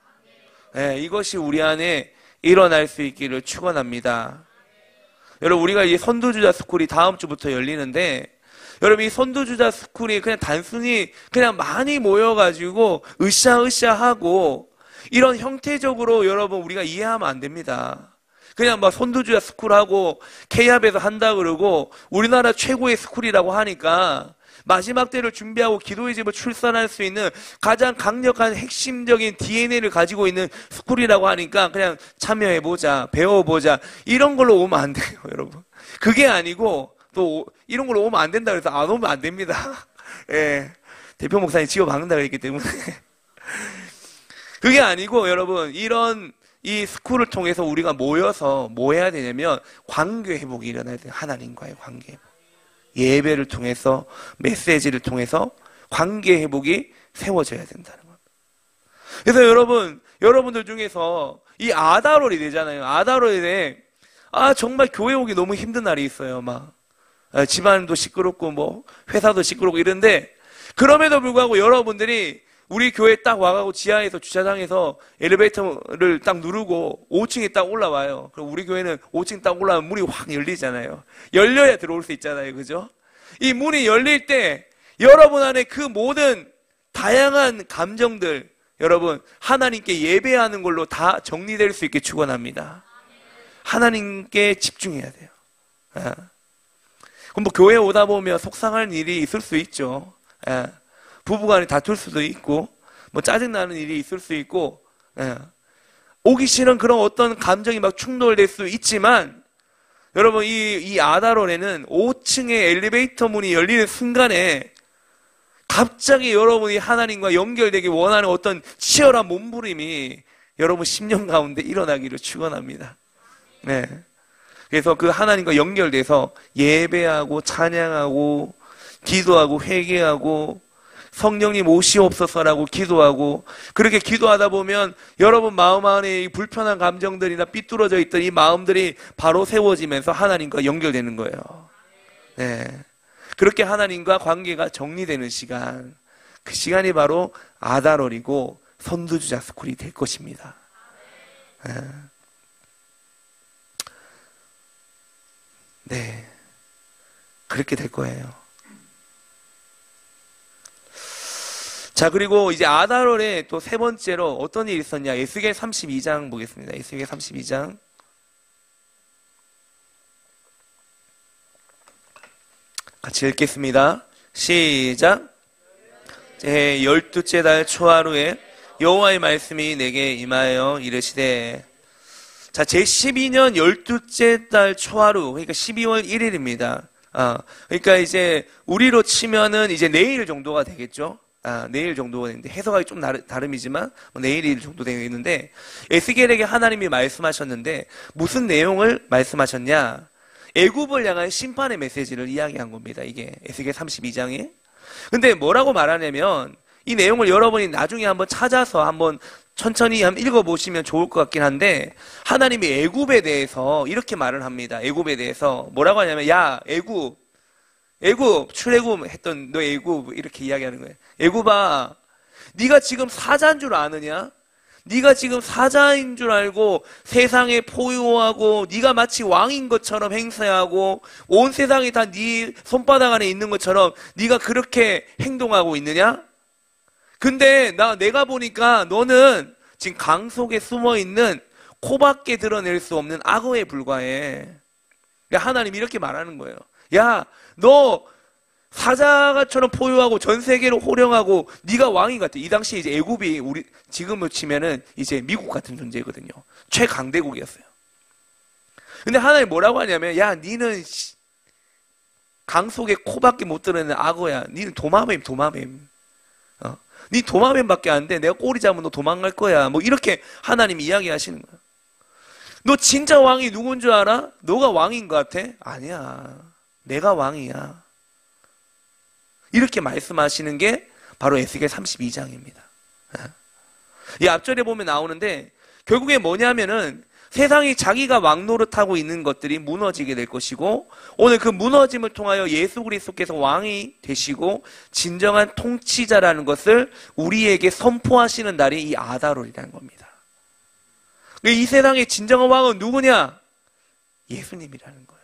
이것이 우리 안에 일어날 수 있기를 축원합니다. 여러분, 우리가 이 선두주자 스쿨이 다음 주부터 열리는데 여러분, 이 선두주자 스쿨이 그냥 단순히 그냥 많이 모여가지고 으쌰으쌰하고 이런 형태적으로 여러분 우리가 이해하면 안 됩니다. 그냥 막 선두주자 스쿨하고 K합에서 한다 그러고 우리나라 최고의 스쿨이라고 하니까 마지막 때를 준비하고 기도의 집을 출산할 수 있는 가장 강력한 핵심적인 DNA를 가지고 있는 스쿨이라고 하니까 그냥 참여해보자, 배워보자 이런 걸로 오면 안 돼요, 여러분. 그게 아니고 또 이런 걸로 오면 안 된다 그래서 안 오면 안 됩니다. 예, 대표 목사님 지워 박는다 그랬기 때문에 그게 아니고 여러분 이 스쿨을 통해서 우리가 모여서 뭐 해야 되냐면 관계 회복이 일어나야 돼요. 하나님과의 관계 회복. 예배를 통해서 메시지를 통해서 관계 회복이 세워져야 된다는 겁니다. 그래서 여러분들 중에서 이 아달월이 되잖아요. 아달월에 정말 교회 오기 너무 힘든 날이 있어요. 막 집안도 시끄럽고 뭐 회사도 시끄럽고 이런데 그럼에도 불구하고 여러분들이 우리 교회 딱 와가지고 지하에서 주차장에서 엘리베이터를 딱 누르고 5층에 딱 올라와요. 그럼 우리 교회는 5층 딱 올라오면 문이 확 열리잖아요. 열려야 들어올 수 있잖아요. 그죠? 이 문이 열릴 때 여러분 안에 그 모든 다양한 감정들 여러분 하나님께 예배하는 걸로 다 정리될 수 있게 축원합니다. 하나님께 집중해야 돼요. 그럼 뭐 교회 오다 보면 속상한 일이 있을 수 있죠. 부부간에 다툴 수도 있고 뭐 짜증나는 일이 있을 수 있고 오기 싫은 그런 어떤 감정이 막 충돌될 수 있지만 여러분 이 아다론에는 5층의 엘리베이터 문이 열리는 순간에 갑자기 여러분이 하나님과 연결되기 원하는 어떤 치열한 몸부림이 여러분 심령 가운데 일어나기를 축원합니다. 네. 그래서 그 하나님과 연결돼서 예배하고 찬양하고 기도하고 회개하고 성령님 오시옵소서라고 기도하고 그렇게 기도하다 보면 여러분 마음 안에 이 불편한 감정들이나 삐뚤어져 있던 이 마음들이 바로 세워지면서 하나님과 연결되는 거예요. 네. 그렇게 하나님과 관계가 정리되는 시간, 그 시간이 바로 아다롤이고 선두주자 스쿨이 될 것입니다. 네, 그렇게 될 거예요. 자, 그리고 이제 아다롤의 또 세 번째로 어떤 일이 있었냐? 에스겔 32장 보겠습니다. 에스겔 32장. 같이 읽겠습니다. 시작. 제 12째 달 초하루에 여호와의 말씀이 내게 임하여 이르시되, 자, 제 12년 12째 달 초하루, 그러니까 12월 1일입니다. 그러니까 이제 우리로 치면은 이제 내일 정도가 되겠죠. 내일 정도가 되는데 해석하기 좀 다름이지만 내일 정도 되는데 에스겔에게 하나님이 말씀하셨는데 무슨 내용을 말씀하셨냐? 애굽을 향한 심판의 메시지를 이야기한 겁니다. 이게 에스겔 32장에. 근데 뭐라고 말하냐면 이 내용을 여러분이 나중에 한번 찾아서 한번 천천히 한번 읽어보시면 좋을 것 같긴 한데 하나님이 애굽에 대해서 이렇게 말을 합니다. 애굽에 대해서 뭐라고 하냐면 야 애굽 출애굽 했던 너 애굽 이렇게 이야기하는 거예요. 애굽아 네가 지금 사자인 줄 아느냐? 네가 지금 사자인 줄 알고 세상에 포효하고 네가 마치 왕인 것처럼 행세하고 온 세상이 다 네 손바닥 안에 있는 것처럼 네가 그렇게 행동하고 있느냐? 근데 내가 보니까 너는 지금 강 속에 숨어있는 코밖에 드러낼 수 없는 악어에 불과해. 하나님이 이렇게 말하는 거예요. 야, 너 사자처럼 포효하고 전 세계를 호령하고 네가 왕인 것 같아. 이 당시에 이제 애굽이 우리 지금으로 치면은 이제 미국 같은 존재거든요. 최강대국이었어요. 근데 하나님 뭐라고 하냐면 야, 니는 강 속에 코밖에 못 드러내는 악어야. 니는 도마뱀. 니 도마뱀밖에 안 돼. 내가 꼬리 잡으면 너 도망갈 거야. 뭐 이렇게 하나님이 이야기하시는 거야. 너 진짜 왕이 누군 줄 알아? 너가 왕인 것 같아? 아니야. 내가 왕이야. 이렇게 말씀하시는 게 바로 에스겔 32장입니다. 이 앞절에 보면 나오는데 결국에 뭐냐면은 세상이 자기가 왕 노릇하고 있는 것들이 무너지게 될 것이고 오늘 그 무너짐을 통하여 예수 그리스도께서 왕이 되시고 진정한 통치자라는 것을 우리에게 선포하시는 날이 이 아다롤이라는 겁니다. 이 세상의 진정한 왕은 누구냐? 예수님이라는 거예요.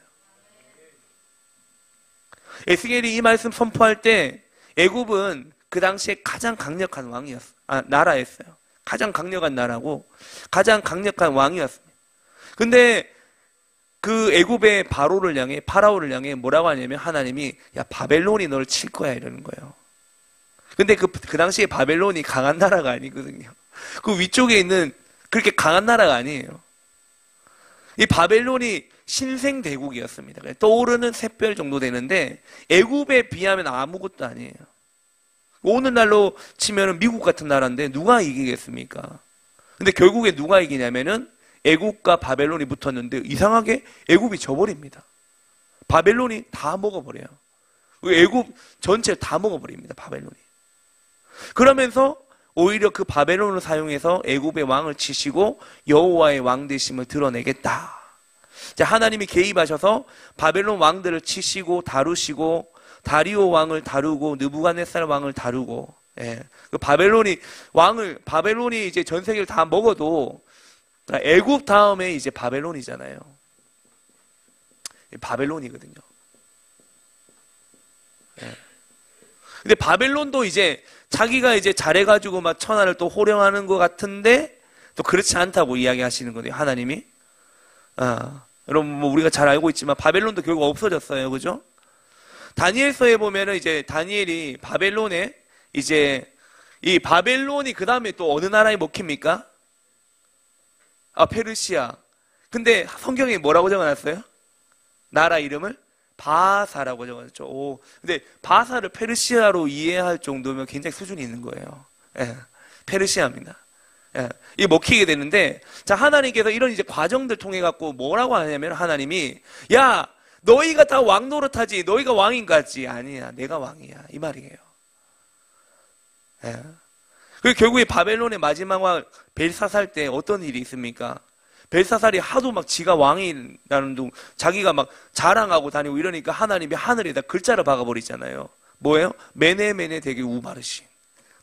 에스겔이 이 말씀 선포할 때 애굽은 그 당시에 가장 강력한 나라였어요. 가장 강력한 나라고 가장 강력한 왕이었습니다. 근데 그 애굽의 파라오를 향해 뭐라고 하냐면 하나님이 야 바벨론이 널 칠 거야 이러는 거예요. 근데 그 당시에 바벨론이 강한 나라가 아니거든요. 그 위쪽에 있는 그렇게 강한 나라가 아니에요. 이 바벨론이 신생대국이었습니다. 떠오르는 샛별 정도 되는데 애굽에 비하면 아무것도 아니에요. 오늘날로 치면은 미국 같은 나라인데 누가 이기겠습니까? 근데 결국에 누가 이기냐면은 애굽과 바벨론이 붙었는데 이상하게 애굽이 져버립니다. 바벨론이 다 먹어버려요. 애굽 전체 다 먹어버립니다. 바벨론이. 그러면서 오히려 그 바벨론을 사용해서 애굽의 왕을 치시고 여호와의 왕 되심을 드러내겠다. 자, 하나님이 개입하셔서 바벨론 왕들을 치시고 다루시고 다리오 왕을 다루고 느부갓네살 왕을 다루고, 예. 그 바벨론이 이제 전 세계를 다 먹어도 애굽 다음에 이제 바벨론이잖아요. 바벨론이거든요. 예. 근데 바벨론도 이제 자기가 이제 잘해가지고 막 천하를 또 호령하는 것 같은데 또 그렇지 않다고 이야기하시는 거예요, 하나님이. 여러분 뭐 우리가 잘 알고 있지만 바벨론도 결국 없어졌어요, 그죠? 다니엘서에 보면은 이제 다니엘이 바벨론에 이제 이 바벨론이 그 다음에 또 어느 나라에 먹힙니까? 페르시아. 근데 성경에 뭐라고 적어놨어요? 나라 이름을 바사라고 적어놨죠. 오, 근데 바사를 페르시아로 이해할 정도면 굉장히 수준이 있는 거예요. 예, 페르시아입니다. 예, 이게 먹히게 되는데, 자, 하나님께서 이런 이제 과정들 통해 갖고 뭐라고 하냐면 하나님이, 야, 너희가 다 왕 노릇하지, 너희가 왕인 거지. 아니야, 내가 왕이야. 이 말이에요. 예. 그리고 결국에 바벨론의 마지막 왕 벨사살 때 어떤 일이 있습니까? 벨사살이 하도 막 지가 왕이라는 둥, 자기가 막 자랑하고 다니고 이러니까 하나님이 하늘에다 글자를 박아버리잖아요. 뭐예요? 메네 되게 우마르신.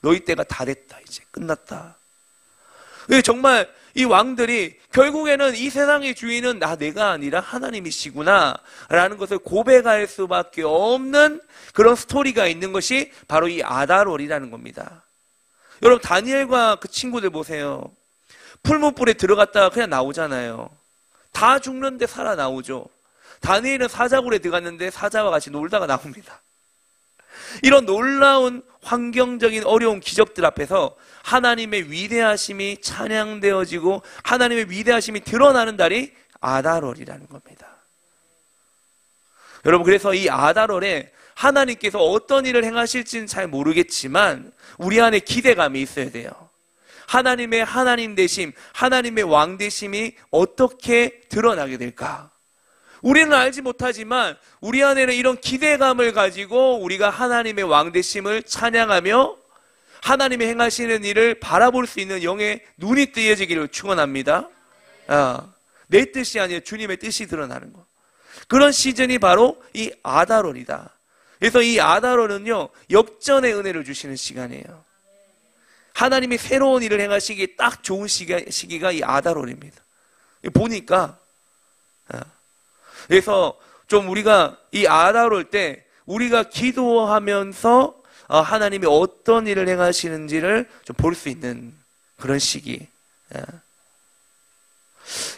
너희 때가 다 됐다. 이제 끝났다. 정말 이 왕들이 결국에는 이 세상의 주인은 내가 아니라 하나님이시구나 라는 것을 고백할 수밖에 없는 그런 스토리가 있는 것이 바로 이 아다롤이라는 겁니다. 여러분 다니엘과 그 친구들 보세요. 풀무불에 들어갔다가 그냥 나오잖아요. 다 죽는데 살아나오죠. 다니엘은 사자굴에 들어갔는데 사자와 같이 놀다가 나옵니다. 이런 놀라운 환경적인 어려운 기적들 앞에서 하나님의 위대하심이 찬양되어지고 하나님의 위대하심이 드러나는 달이 아다롤이라는 겁니다. 여러분 그래서 이 아다롤에 하나님께서 어떤 일을 행하실지는 잘 모르겠지만 우리 안에 기대감이 있어야 돼요. 하나님의 하나님 되심, 하나님의 왕 되심이 어떻게 드러나게 될까? 우리는 알지 못하지만 우리 안에는 이런 기대감을 가지고 우리가 하나님의 왕 되심을 찬양하며 하나님의 행하시는 일을 바라볼 수 있는 영의 눈이 뜨여지기를 축원합니다. 내 뜻이 아니라 주님의 뜻이 드러나는 것. 그런 시즌이 바로 이 아다롤이다. 그래서 이 아다롤은요, 역전의 은혜를 주시는 시간이에요. 하나님이 새로운 일을 행하시기에 딱 좋은 시기가 이 아다롤입니다. 보니까, 그래서 좀 우리가 이 아다롤 때 우리가 기도하면서 하나님이 어떤 일을 행하시는지를 좀 볼 수 있는 그런 시기.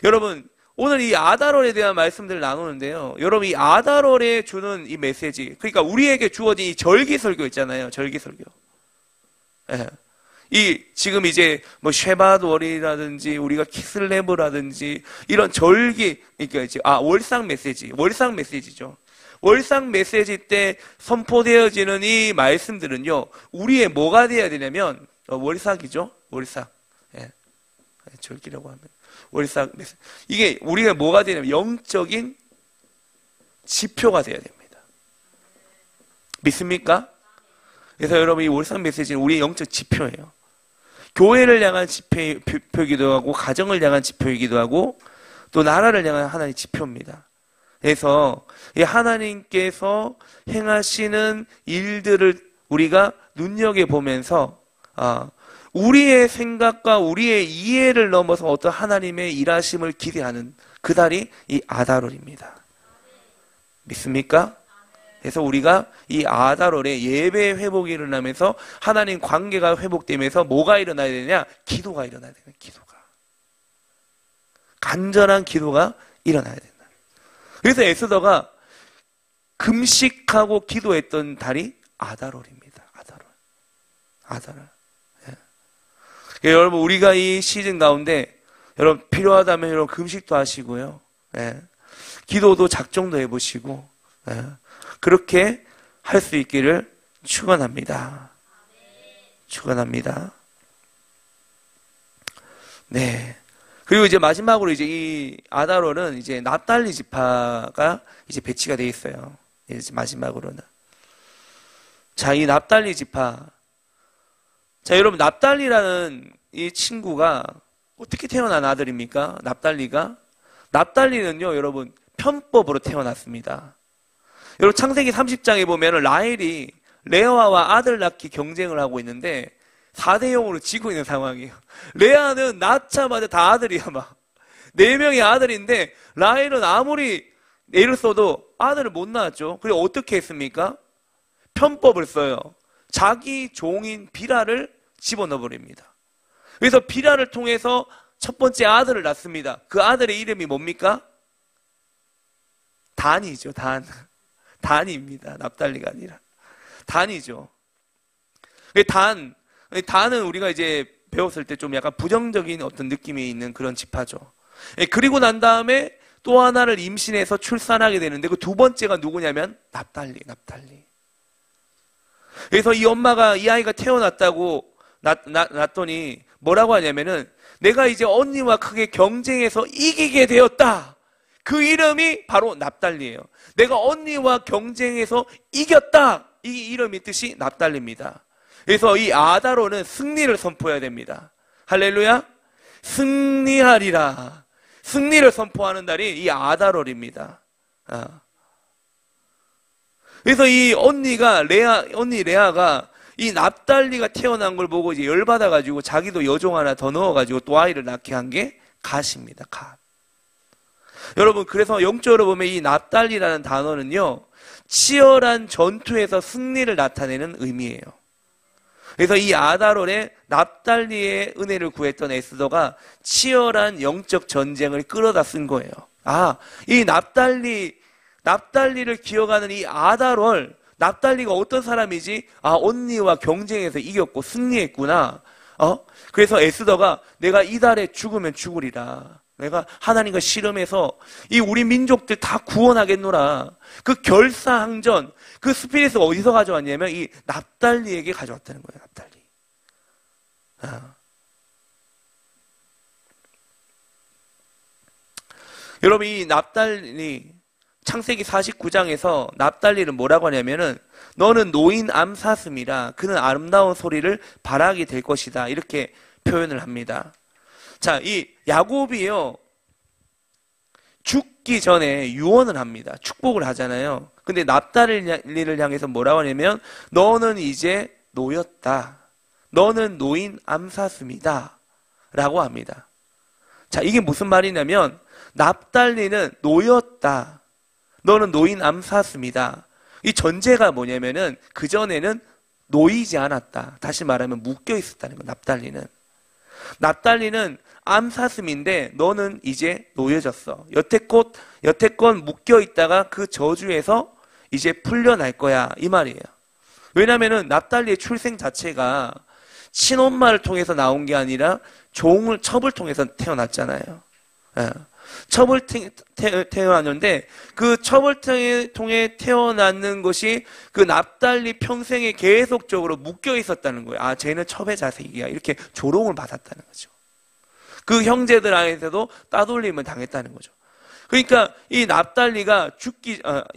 여러분, 오늘 이 아다롤에 대한 말씀들을 나누는데요. 여러분, 이 아다롤에 주는 이 메시지, 그러니까 우리에게 주어진 이 절기설교 있잖아요. 절기설교. 지금 이제 뭐 쉐바월이라든지 우리가 키슬레브라든지 이런 절기, 그러니까 이제 월상 메시지죠. 월상 메시지 때 선포되어지는 이 말씀들은요, 우리의 뭐가 되어야 되냐면 월삭이죠. 월삭. 절기라고 하면 월삭 메시지. 이게 우리가 뭐가 되냐면 영적인 지표가 되어야 됩니다. 믿습니까? 그래서 여러분 이 월삭 메시지는 우리의 영적 지표예요. 교회를 향한 지표이기도 하고 가정을 향한 지표이기도 하고 또 나라를 향한 하나님의 지표입니다. 그래서 이 하나님께서 행하시는 일들을 우리가 눈여겨보면서 우리의 생각과 우리의 이해를 넘어서 어떤 하나님의 일하심을 기대하는 그 달이 이 아다롤입니다. 믿습니까? 그래서 우리가 이 아다롤의 예배 회복이 일어나면서 하나님 관계가 회복되면서 뭐가 일어나야 되냐? 기도가 일어나야 되냐? 기도가. 간절한 기도가 일어나야 된다. 그래서 에스더가 금식하고 기도했던 달이 아다롤입니다. 아다롤. 예. 여러분 우리가 이 시즌 가운데 여러분 필요하다면 여러분 금식도 하시고요. 예. 기도도 작정도 해보시고 예. 그렇게 할 수 있기를 축원합니다. 축원합니다. 네. 그리고 이제 마지막으로 이제 이 아다롤은 이제 납달리 지파가 이제 배치가 되어 있어요. 이제 마지막으로는. 자, 이 납달리 지파. 자, 여러분 납달리라는 이 친구가 어떻게 태어난 아들입니까? 납달리가 납달리는요, 여러분, 편법으로 태어났습니다. 여러분, 창세기 30장에 보면 라헬이 레아와 아들 낳기 경쟁을 하고 있는데 4대 0으로 지고 있는 상황이에요. 레아는 낳자마자 다 아들이야, 막. 4명의 아들인데 라헬은 아무리 애를 써도 아들을 못 낳았죠. 그리고 어떻게 했습니까? 편법을 써요. 자기 종인 비라를 집어넣어 버립니다. 그래서 비라를 통해서 첫 번째 아들을 낳습니다. 그 아들의 이름이 뭡니까? 단이죠, 단. 단입니다. 납달리가 아니라. 단이죠. 단은 우리가 이제 배웠을 때 좀 약간 부정적인 어떤 느낌이 있는 그런 지파죠. 그리고 난 다음에 또 하나를 임신해서 출산하게 되는데 그 두 번째가 누구냐면 납달리. 그래서 이 엄마가 이 아이가 태어났다고 낳았더니 뭐라고 하냐면은 내가 이제 언니와 크게 경쟁해서 이기게 되었다. 그 이름이 바로 납달리예요. 내가 언니와 경쟁해서 이겼다. 이 이름이 뜻이 납달리입니다. 그래서 이 아다로는 승리를 선포해야 됩니다. 할렐루야. 승리하리라. 승리를 선포하는 달이 이 아다롤입니다. 그래서 이 언니 레아가 이 납달리가 태어난 걸 보고 이제 열받아가지고 자기도 여종 하나 더 넣어가지고 또 아이를 낳게 한 게 갓입니다. 갓. 여러분, 그래서 영적으로 보면 이 납달리라는 단어는요, 치열한 전투에서 승리를 나타내는 의미예요. 그래서 이 아다롤의 납달리의 은혜를 구했던 에스더가 치열한 영적 전쟁을 끌어다 쓴 거예요. 이 납달리를 기억하는 이 아다롤, 납달리가 어떤 사람이지? 언니와 경쟁해서 이겼고 승리했구나. 그래서 에스더가 내가 이달에 죽으면 죽으리라. 내가 하나님과 씨름해서 이 우리 민족들 다 구원하겠노라. 그 결사항전, 그 스피릿을 어디서 가져왔냐면 이 납달리에게 가져왔다는 거예요. 납달리. 여러분, 이 납달리 창세기 49장에서 납달리는 뭐라고 하냐면은 너는 노인 암사슴이라 그는 아름다운 소리를 발하게 될 것이다. 이렇게 표현을 합니다. 자, 이 야곱이요, 죽기 전에 유언을 합니다. 축복을 하잖아요. 근데 납달리를 향해서 뭐라고 하냐면 너는 이제 노였다. 너는 노인 암사슴이다. 라고 합니다. 자, 이게 무슨 말이냐면 납달리는 노였다. 너는 노인 암사슴이다. 이 전제가 뭐냐면은 그전에는 노이지 않았다. 다시 말하면 묶여 있었다는 거예요. 납달리는 암사슴인데 너는 이제 노여졌어. 여태껏 묶여 있다가 그 저주에서 이제 풀려날 거야. 이 말이에요. 왜냐면은 납달리의 출생 자체가 친엄마를 통해서 나온 게 아니라 첩을 통해서 태어났잖아요. 첩을 태어났는데 그 첩을 통해 태어났는 것이 그 납달리 평생에 계속적으로 묶여 있었다는 거예요. 쟤는 첩의 자식이야. 이렇게 조롱을 받았다는 거죠. 그 형제들 안에서도 따돌림을 당했다는 거죠. 그러니까 이 납달리가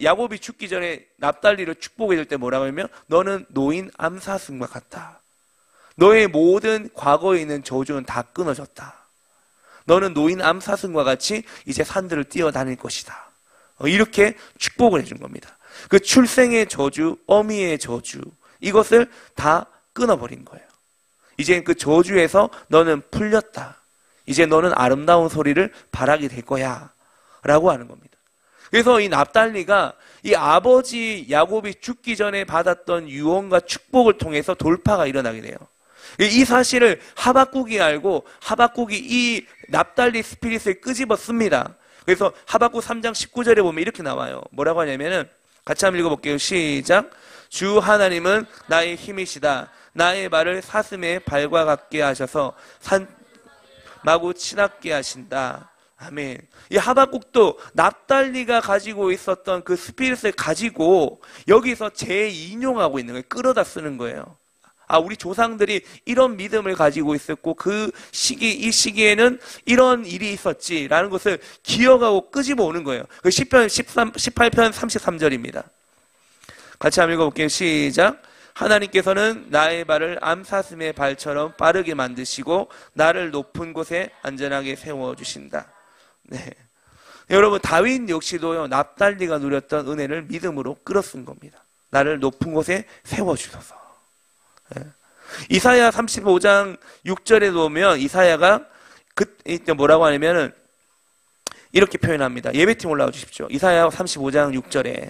야곱이 죽기 전에 납달리를 축복해 줄 때 뭐라고 하면 너는 노인 암사슴과 같다. 너의 모든 과거에 있는 저주는 다 끊어졌다. 너는 노인 암사슴과 같이 이제 산들을 뛰어다닐 것이다. 이렇게 축복을 해준 겁니다. 그 출생의 저주, 어미의 저주, 이것을 다 끊어버린 거예요. 이제 그 저주에서 너는 풀렸다. 이제 너는 아름다운 소리를 발하게 될 거야. 라고 하는 겁니다. 그래서 이 납달리가 이 아버지 야곱이 죽기 전에 받았던 유언과 축복을 통해서 돌파가 일어나게 돼요. 이 사실을 하박국이 알고 하박국이 이 납달리 스피릿을 끄집었습니다. 그래서 하박국 3장 19절에 보면 이렇게 나와요. 뭐라고 하냐면은 같이 한번 읽어볼게요. 시작. 주 하나님은 나의 힘이시다. 나의 발을 사슴의 발과 같게 하셔서 마구 치닫게 하신다. 아멘. 이 하박국도 납달리가 가지고 있었던 그 스피릿을 가지고 여기서 재인용하고 있는 거예요. 끌어다 쓰는 거예요. 우리 조상들이 이런 믿음을 가지고 있었고 이 시기에는 이런 일이 있었지라는 것을 기억하고 끄집어 오는 거예요. 그 시편 18편 33절입니다. 같이 한번 읽어볼게요. 시작. 하나님께서는 나의 발을 암사슴의 발처럼 빠르게 만드시고 나를 높은 곳에 안전하게 세워주신다. 네. 여러분 다윗 역시도요 납달리가 누렸던 은혜를 믿음으로 끌어쓴 겁니다. 나를 높은 곳에 세워주소서. 예. 이사야 35장 6절에 보면 이사야가 이때 뭐라고 하냐면은 이렇게 표현합니다. 예배팀 올라와 주십시오. 이사야 35장 6절에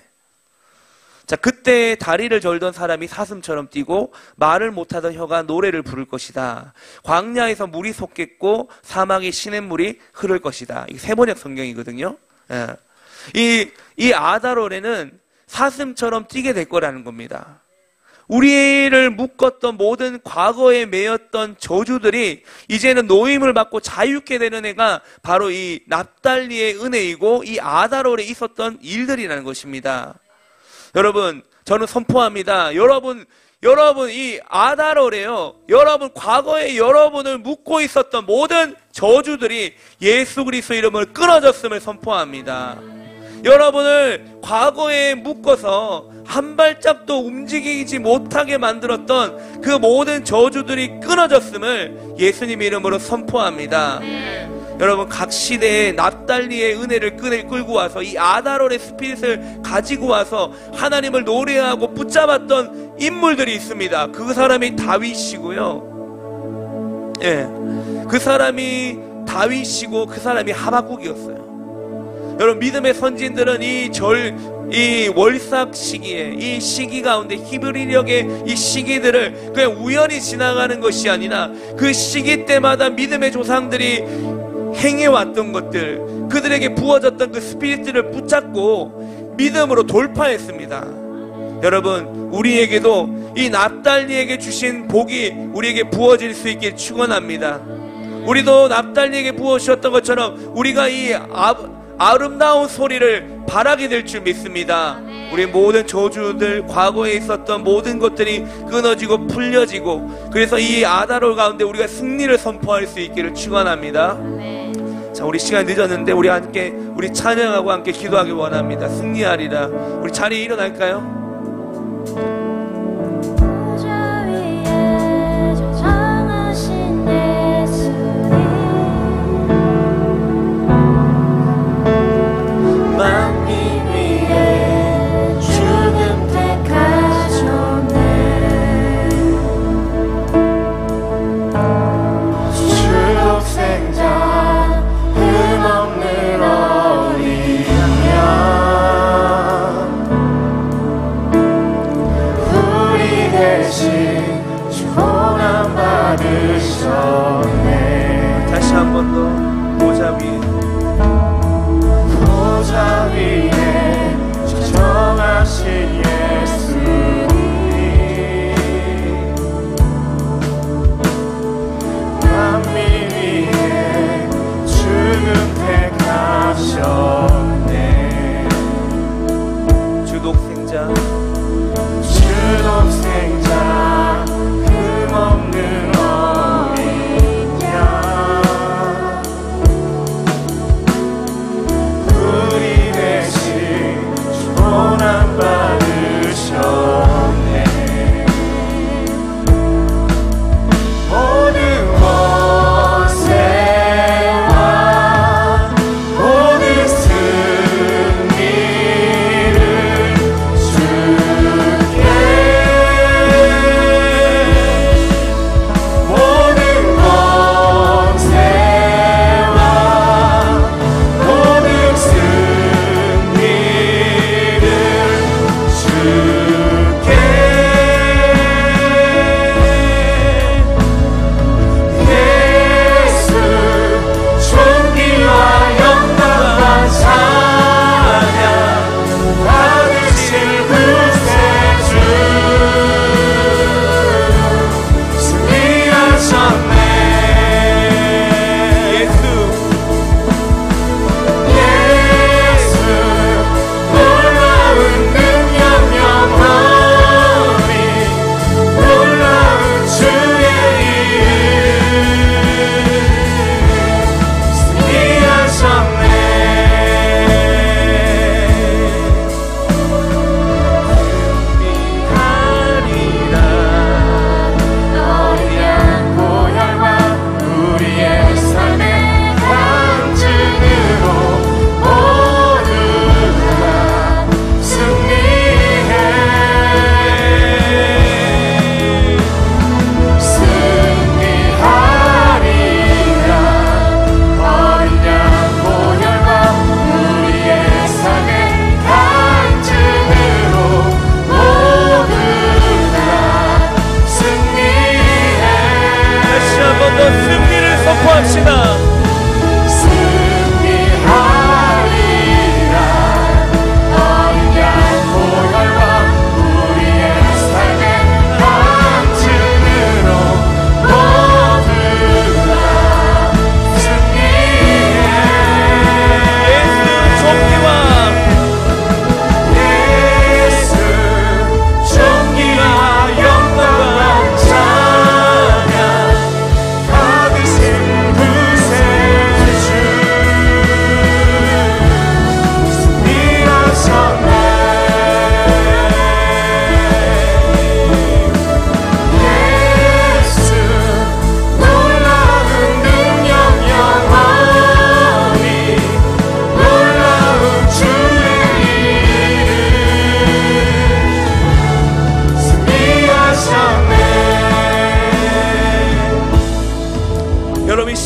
자, 그때 다리를 절던 사람이 사슴처럼 뛰고 말을 못하던 혀가 노래를 부를 것이다. 광야에서 물이 솟겠고 사막에 시냇물이 흐를 것이다. 이게 세번역 성경이거든요. 예. 이 아다롤에는 사슴처럼 뛰게 될 거라는 겁니다. 우리를 묶었던 모든 과거에 매였던 저주들이 이제는 노임을 받고 자유케 되는 애가 바로 이 납달리의 은혜이고 이 아다롤에 있었던 일들이라는 것입니다. 여러분, 저는 선포합니다. 여러분 이 아다롤에요. 여러분 과거에 여러분을 묶고 있었던 모든 저주들이 예수 그리스도 이름으로 끊어졌음을 선포합니다. 여러분을 과거에 묶어서 한 발짝도 움직이지 못하게 만들었던 그 모든 저주들이 끊어졌음을 예수님 이름으로 선포합니다. 여러분 각 시대에 납달리의 은혜를 끌고 와서 이 아다롤의 스피릿을 가지고 와서 하나님을 노래하고 붙잡았던 인물들이 있습니다. 그 사람이 다윗이고요. 예, 그 사람이 다윗이고 그 사람이 하박국이었어요. 여러분 믿음의 선진들은 이 월삭 시기에 이 시기 가운데 히브리력의 이 시기들을 그냥 우연히 지나가는 것이 아니라 그 시기 때마다 믿음의 조상들이 행해왔던 것들, 그들에게 부어졌던 그 스피릿들을 붙잡고 믿음으로 돌파했습니다. 여러분 우리에게도 이 납달리에게 주신 복이 우리에게 부어질 수 있길 축원합니다. 우리도 납달리에게 부어주셨던 것처럼 우리가 이 아름다운 소리를 바라게 될 줄 믿습니다. 우리 모든 저주들, 과거에 있었던 모든 것들이 끊어지고 풀려지고, 그래서 이 아다롤 가운데 우리가 승리를 선포할 수 있기를 축원합니다. 자, 우리 시간 늦었는데 우리 함께 우리 찬양하고 함께 기도하기 원합니다. 승리하리라. 우리 자리에 일어날까요? 다시 한 번 더 보좌 위에 정하신 예수님, 만민 위에 죽음 택하셨네. 주독생자 흠없는 우리 대신 고난 받으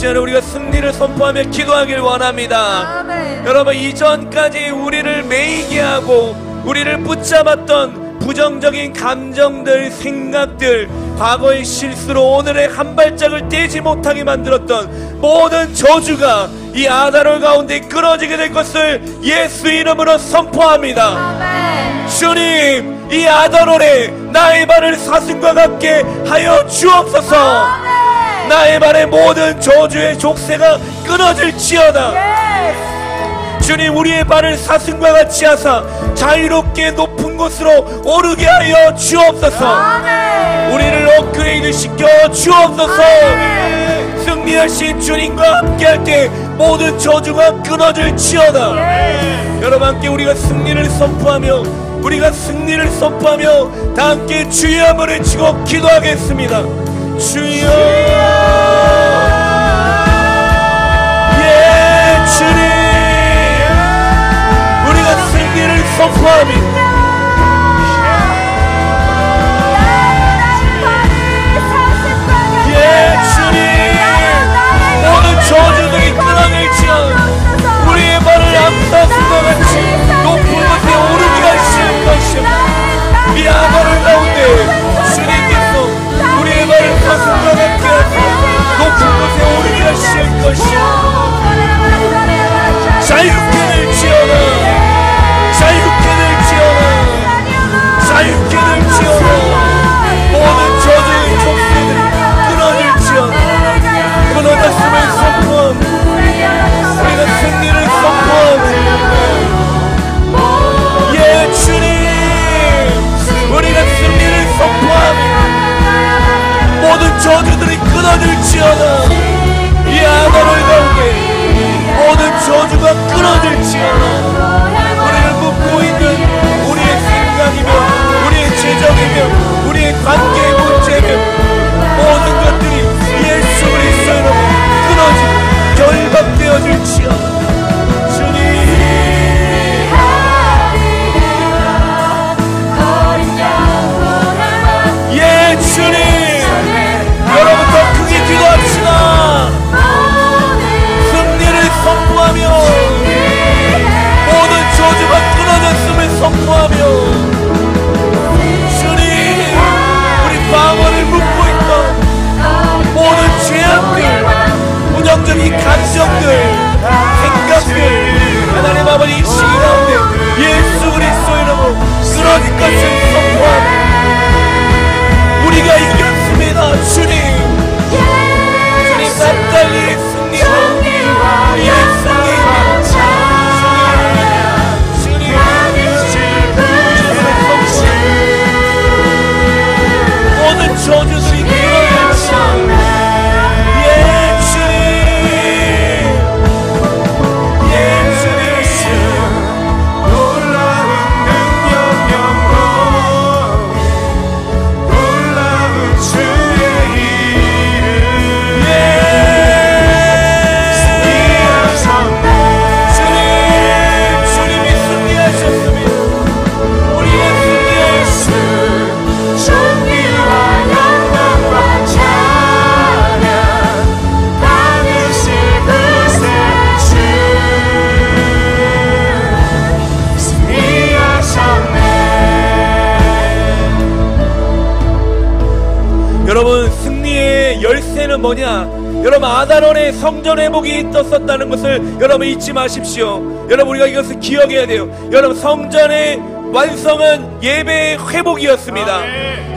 시간에 우리가 승리를 선포하며 기도하길 원합니다. 아멘. 여러분, 이전까지 우리를 매이게 하고 우리를 붙잡았던 부정적인 감정들, 생각들, 과거의 실수로 오늘의 한 발짝을 떼지 못하게 만들었던 모든 저주가 이 아다롤 가운데 끊어지게 될 것을 예수 이름으로 선포합니다. 아멘. 주님, 이 아다롤에 나의 발을 사슴과 같게 하여 주옵소서. 아멘. 나의 발의 모든 저주의 족쇄가 끊어질지어다. 예스. 주님, 우리의 발을 사슴과 같이 하사 자유롭게 높은 곳으로 오르게 하여 주옵소서. 아멘. 우리를 업그레이드 시켜 주옵소서. 아멘. 승리하신 주님과 함께할 때 모든 저주가 끊어질지어다. 예스. 여러분, 함께 우리가 승리를 선포하며 다 함께 주의 한번 외치고 기도하겠습니다. 주여. 예, 주님, 승리를 선포합니다. 예, 주님, 모든 저주들이 끊어질지어다. 우리의 발을 암사슴과 같이 높은 곳에 오르게 하시는 것입니다. 이 아다롤 가운데 주님께서 우리의 발을 사슴과 같게 하사 높은 곳에 오르게 하실 것입니다. 자유케 될지어다. 자유케 될지어다. 모든 저주의 족쇄들이 끊어질지어다. 끊어졌음을 선포합니다. 우리가 승리를 선포합니다. 예, 주님, 우리가 승리를 선포합니다. 모든 저주들이 끊어질지어다. 이 아다롤 가운데 모든 저주가 끊어질지어다. 우리를 묶고 있는 우리의 생각이며 우리의 재정이며 우리의 관계의 문제며 모든 것들이 예수 그리스도로 끊어지고 결박되어질지어다. 주님, 예, 주님, 여러분 더 크게 기도합시다. 승리를 선포하며 모든 저주가 끊어졌음을 선포하며 주님, 우리 방언을 묶고 있던 모든 죄악들, 부정적인 감정들, 생각들, 하나님 아버지 이 시기 가운데 예수 그리스도 이름으로 쓰러진 것을 선포하며 우리가 이겼습니다. 주님, 주님 납달리의 승리와 우리의 승리와 모든 저주들이 끊어졌어. 예, 주님, 예, 주님, 놀라운 능력 영광, 놀라운 주의 이름, 예, 승리하셨네. 주님, 주님이 승리하셨습니다. 우리가 승리하셨습니다. 존귀와 영광과 찬양 받으실 그새 주 승리하셨네. 여러분, 승리의 열쇠는 뭐냐? 여러분, 아다롤의 성전 회복이 있었다는 것을 여러분 잊지 마십시오. 여러분, 우리가 이것을 기억해야 돼요. 여러분, 성전의 완성은 예배의 회복이었습니다.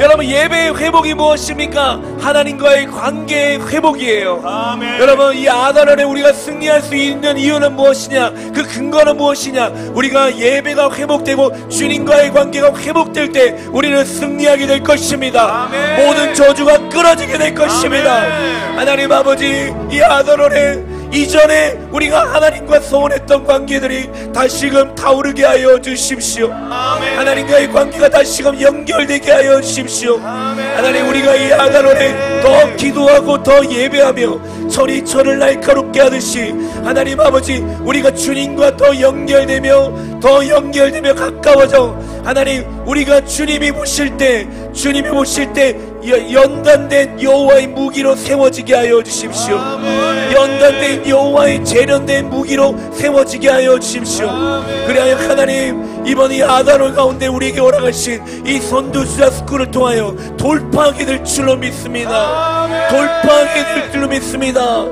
여러분, 예배의 회복이 무엇입니까? 하나님과의 관계의 회복이에요. 아멘. 여러분, 이 아다롤에 우리가 승리할 수 있는 이유는 무엇이냐? 그 근거는 무엇이냐? 우리가 예배가 회복되고 주님과의 관계가 회복될 때 우리는 승리하게 될 것입니다. 아멘. 모든 저주가 끊어지게 될 것입니다. 아멘. 하나님 아버지, 이 아다롤에 이전에 우리가 하나님과 소원했던 관계들이 다시금 타오르게 하여 주십시오. 아멘. 하나님과의 관계가 다시금 연결되게 하여 주십시오. 아멘. 하나님, 우리가 이 아다롤에 더 기도하고 더 예배하며 철이 철을 날카롭게 하듯이 하나님 아버지 우리가 주님과 더 연결되며 가까워져 하나님 우리가 주님이 보실 때 연단된 여호와의 무기로 세워지게 하여 주십시오. 연단된 여호와의 재련된 무기로 세워지게 하여 주십시오. 그리하여 하나님 이번 이 아다롤 가운데 우리에게 허락하신 이 선두주자 스쿨을 통하여 돌파하게 될 줄로 믿습니다. 돌파하게 될 줄로 믿습니다.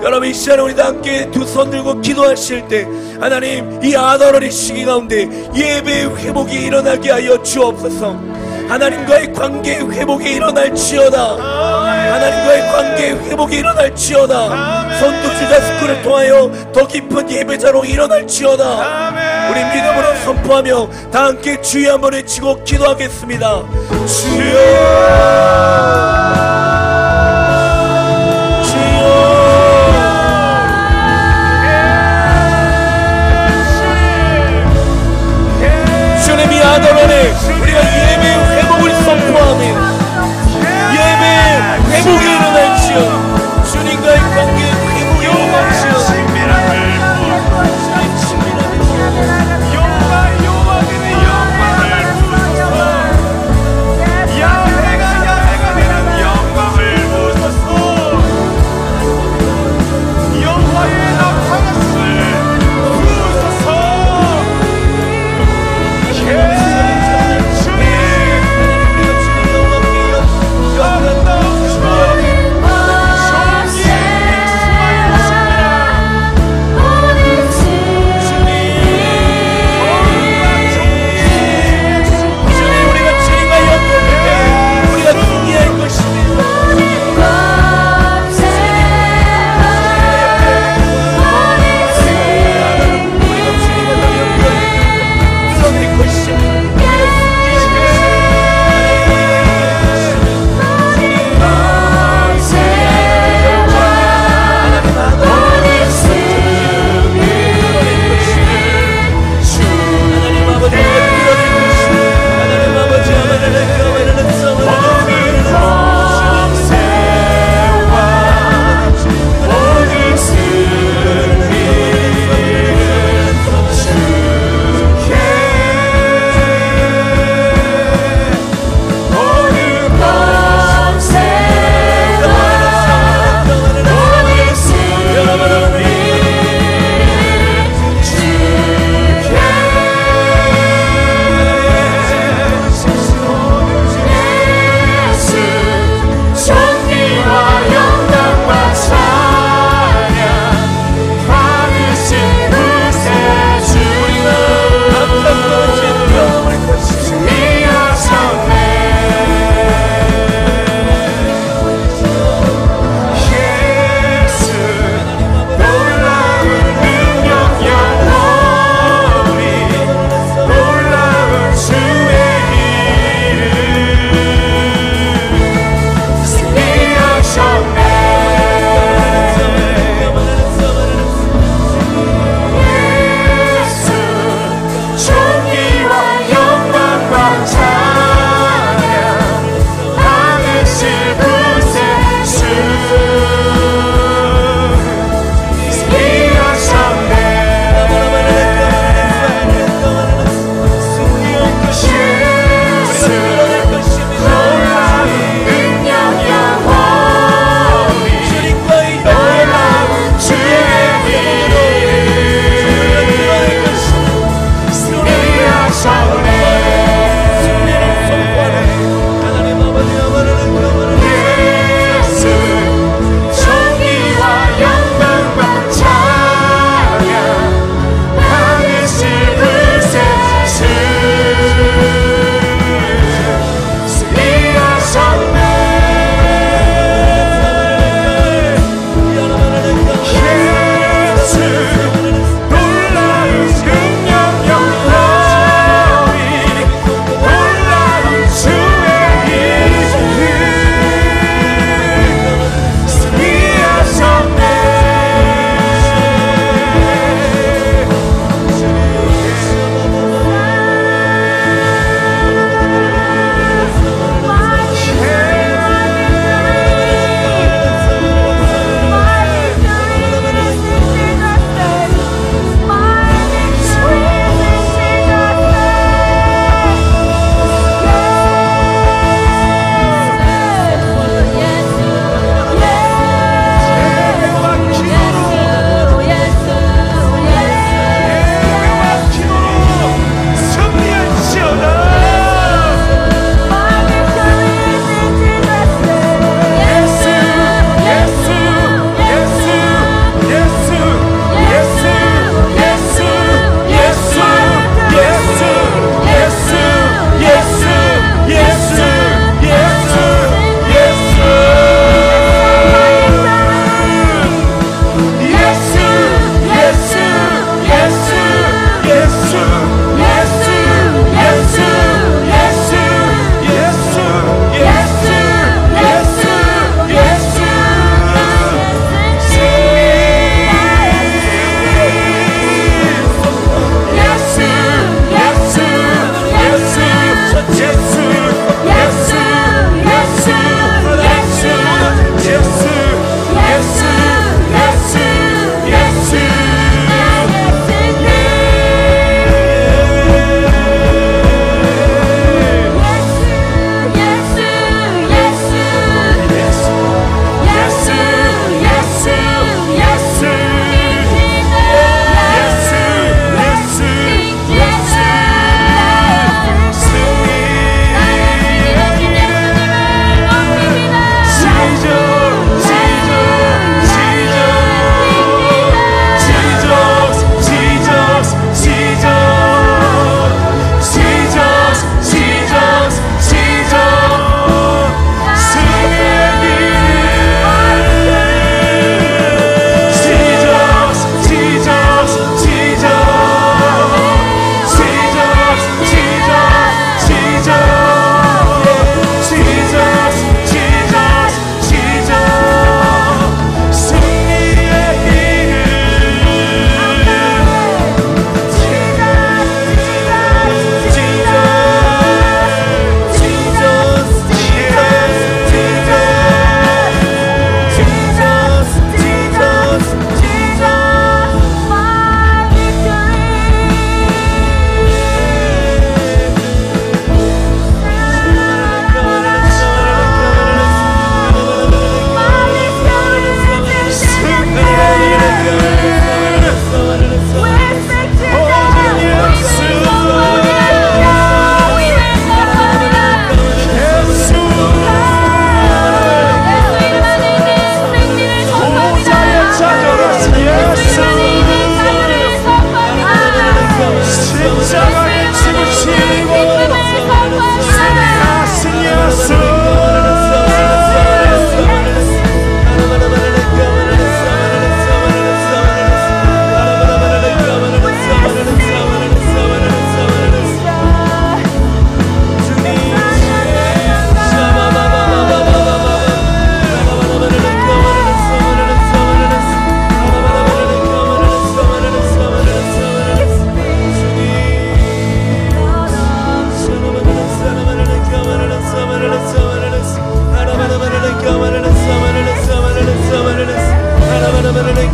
여러분 이 시간에 우리 다 함께 두 손 들고 기도하실 때 하나님 이 아다롤의 시기 가운데 예배의 회복이 일어나게 하여 주옵소서. 하나님과의 관계의 회복이 일어날지어다. 하나님과의 관계의 회복이 일어날지어다. 선두주자 스쿨을 통하여 더 깊은 예배자로 일어날지어다. 우리 믿음으로 선포하며 다 함께 주여 한번 외치고 기도하겠습니다. 주여 아다롤에 우리가 예배의 회복을 선포하며 예배의 회복이 일어날지어 주님과의 관계의 회복이 일어날지어 야훼가 되는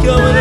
영원한